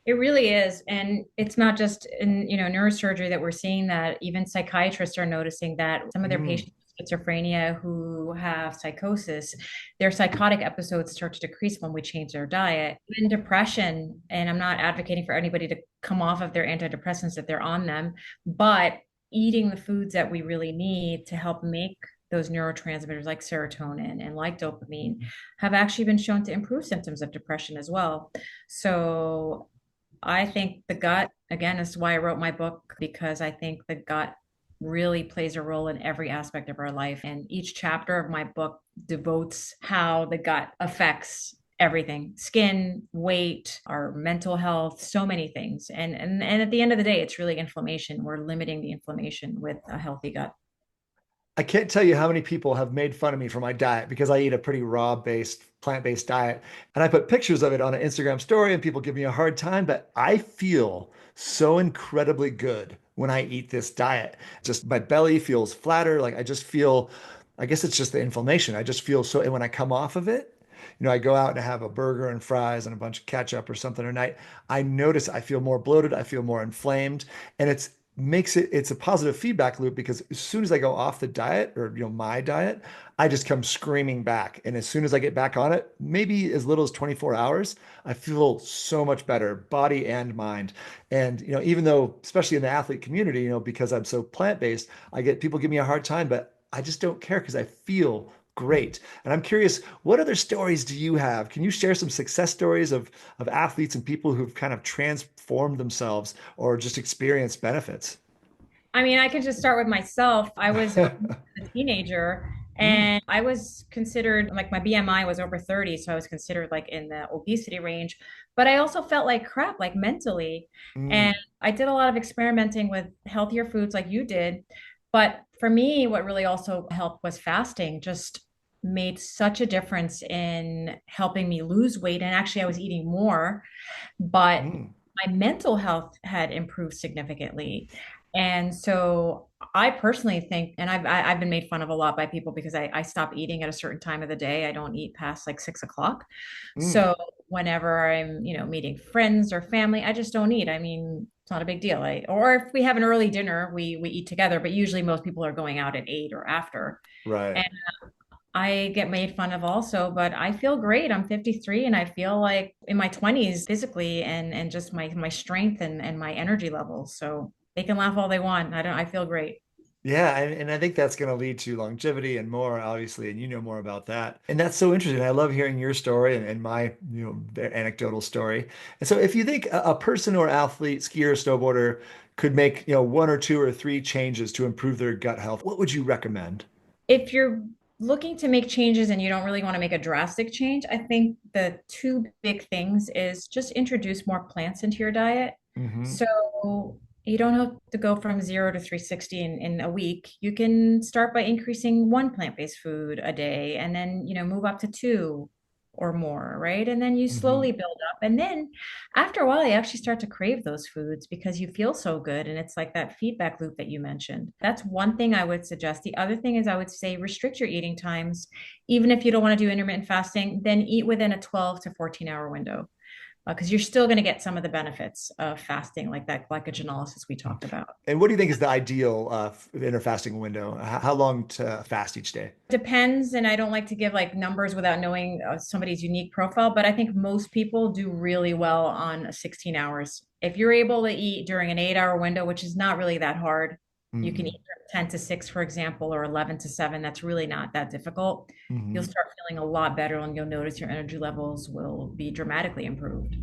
It really is. And it's not just in, neurosurgery that we're seeing that. Even psychiatrists are noticing that some of their Mm. patients with schizophrenia who have psychosis, their psychotic episodes start to decrease when we change their diet. Even depression, and I'm not advocating for anybody to come off of their antidepressants if they're on them, but eating the foods that we really need to help make those neurotransmitters like serotonin and like dopamine have actually been shown to improve symptoms of depression as well. So I think the gut, again, is why I wrote my book, because I think the gut really plays a role in every aspect of our life. And each chapter of my book devotes how the gut affects everything: skin, weight, our mental health, so many things. And at the end of the day, it's really inflammation. We're limiting the inflammation with a healthy gut. I can't tell you how many people have made fun of me for my diet because I eat a pretty raw-based, plant-based diet. And I put pictures of it on an Instagram story and people give me a hard time, but I feel so incredibly good when I eat this diet. Just my belly feels flatter. Like I just feel, I guess it's just the inflammation. I just feel so, and when I come off of it, I go out and have a burger and fries and a bunch of ketchup or something tonight. I notice I feel more bloated, I feel more inflamed, and it's a positive feedback loop because as soon as I go off the diet or my diet, I just come screaming back. And as soon as I get back on it, maybe as little as 24 hours, I feel so much better, body and mind. And even though, especially in the athlete community, because I'm so plant-based, I get people give me a hard time, but I just don't care because I feel great. And I'm curious, what other stories do you have? Can you share some success stories of athletes and people who've kind of transformed themselves or just experienced benefits? I mean, I can just start with myself. I was a teenager Mm. and I was considered like my BMI was over 30. So I was considered like in the obesity range, but I also felt like crap, like mentally. And Mm. I did a lot of experimenting with healthier foods like you did. But for me, what really also helped was fasting, just made such a difference in helping me lose weight. And actually, I was eating more, but Mm. my mental health had improved significantly. And so I personally think, and I've been made fun of a lot by people because I stop eating at a certain time of the day. I don't eat past like 6 o'clock. Mm. So whenever I'm, meeting friends or family, I just don't eat. I mean, it's not a big deal. Or if we have an early dinner, we eat together, but usually most people are going out at 8 or after. Right. And I get made fun of also, but I feel great. I'm 53 and I feel like in my 20s physically and just my strength and my energy levels. So they can laugh all they want. I feel great. Yeah, and I think that's going to lead to longevity and more, obviously, and you know more about that. And that's so interesting. I love hearing your story and my, anecdotal story. And so if you think a person or athlete, skier, snowboarder could make, one or two or three changes to improve their gut health, what would you recommend? If you're looking to make changes and you don't really want to make a drastic change, I think the two big things is just introduce more plants into your diet. Hmm. So you don't have to go from 0 to 360 in a week. You can start by increasing one plant-based food a day and then, move up to two or more, right? And then you Hmm. slowly build up. And then after a while, you actually start to crave those foods because you feel so good. And it's like that feedback loop that you mentioned. That's one thing I would suggest. The other thing is I would say restrict your eating times. Even if you don't want to do intermittent fasting, then eat within a 12 to 14-hour window because you're still going to get some of the benefits of fasting, like that glycogenolysis we talked about. And what do you think is the ideal interfasting window? How long to fast each day? Depends, and I don't like to give like numbers without knowing somebody's unique profile, but I think most people do really well on 16 hours. If you're able to eat during an 8-hour window, which is not really that hard, you can Mm-hmm. eat from 10 to 6, for example, or 11 to 7. That's really not that difficult. You'll Hmm. start feeling a lot better and you'll notice your energy levels will be dramatically improved.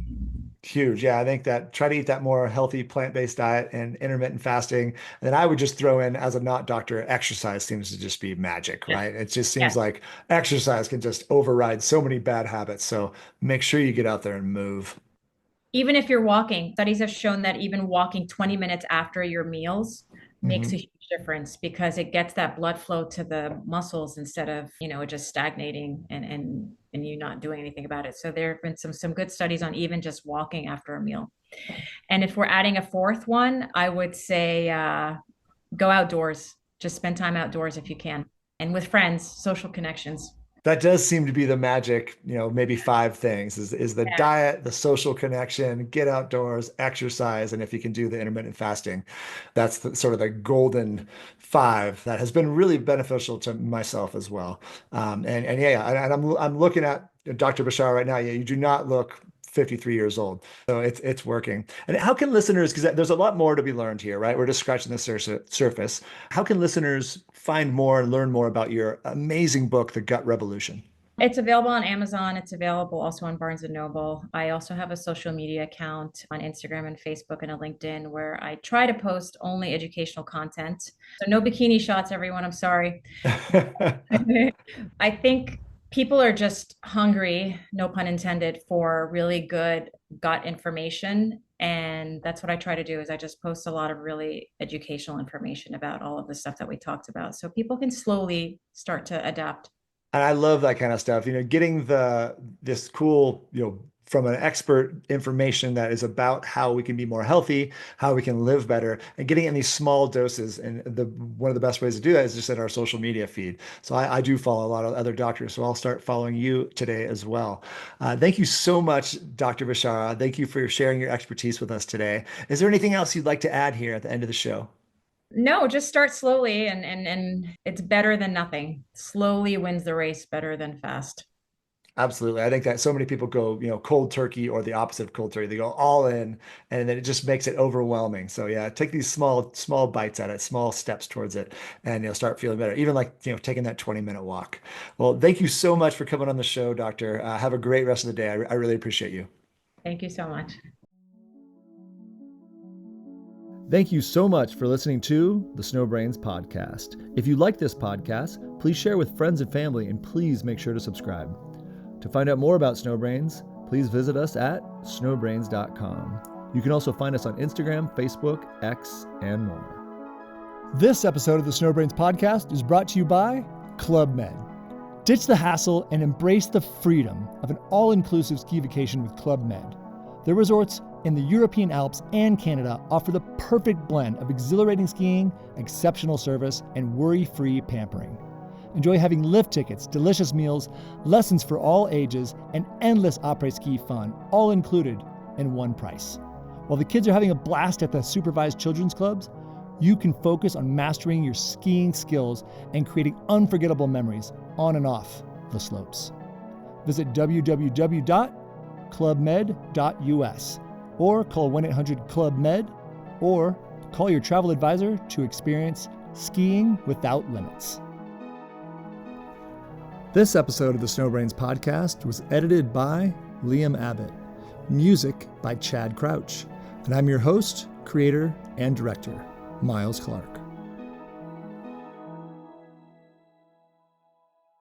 Huge. Yeah, I think that try to eat that more healthy plant-based diet and intermittent fasting. And then I would just throw in, as a not doctor, exercise seems to just be magic, Yes. right? It just seems Yes. like exercise can just override so many bad habits. So make sure you get out there and move. Even if you're walking, studies have shown that even walking 20 minutes after your meals makes a Hmm. huge difference because it gets that blood flow to the muscles instead of, just stagnating and you not doing anything about it. So there have been some good studies on even just walking after a meal. And if we're adding a fourth one, I would say go outdoors. Just spend time outdoors if you can. And with friends, social connections. That does seem to be the magic, maybe five things is the Yeah. diet, the social connection, get outdoors, exercise, and if you can do the intermittent fasting. That's sort of the golden five that has been really beneficial to myself as well. And yeah, and I'm looking at Dr. Bishara right now. Yeah, you do not look 53 years old. So it's working. And how can listeners, because there's a lot more to be learned here, right? We're just scratching the surface. How can listeners find more and learn more about your amazing book, The Gut Revolution? It's available on Amazon. It's available also on Barnes and Noble. I also have a social media account on Instagram and Facebook and a LinkedIn where I try to post only educational content. So no bikini shots, everyone. I'm sorry. I think people are just hungry, no pun intended, for really good gut information. And that's what I try to do is I just post a lot of really educational information about all of the stuff that we talked about. So people can slowly start to adapt. And I love that kind of stuff. Getting this cool, from an expert information that is about how we can be more healthy, how we can live better, and getting it in these small doses. And one of the best ways to do that is just in our social media feed. So I do follow a lot of other doctors, so I'll start following you today as well. Thank you so much, Dr. Bishara. Thank you for sharing your expertise with us today. Is there anything else you'd like to add here at the end of the show? No, just start slowly and it's better than nothing. Slowly wins the race better than fast. Absolutely. I think that so many people go, cold turkey or the opposite of cold turkey. They go all in and then it just makes it overwhelming. So yeah, take these small bites at it, small steps towards it, and you'll start feeling better. Even like, taking that 20-minute walk. Well, thank you so much for coming on the show, Doctor. Have a great rest of the day. I really appreciate you. Thank you so much. Thank you so much for listening to the SnowBrains podcast. If you like this podcast, please share with friends and family, and please make sure to subscribe. To find out more about SnowBrains, please visit us at snowbrains.com. You can also find us on Instagram, Facebook, X, and more. This episode of the SnowBrains podcast is brought to you by Club Med. Ditch the hassle and embrace the freedom of an all-inclusive ski vacation with Club Med. Their resorts in the European Alps and Canada offer the perfect blend of exhilarating skiing, exceptional service, and worry-free pampering. Enjoy having lift tickets, delicious meals, lessons for all ages, and endless après-ski fun, all included in one price. While the kids are having a blast at the supervised children's clubs, you can focus on mastering your skiing skills and creating unforgettable memories on and off the slopes. Visit www.clubmed.us or call 1-800-CLUB-MED or call your travel advisor to experience skiing without limits. This episode of the SnowBrains podcast was edited by Liam Abbott. Music by Chad Crouch. And I'm your host, creator, and director, Miles Clark.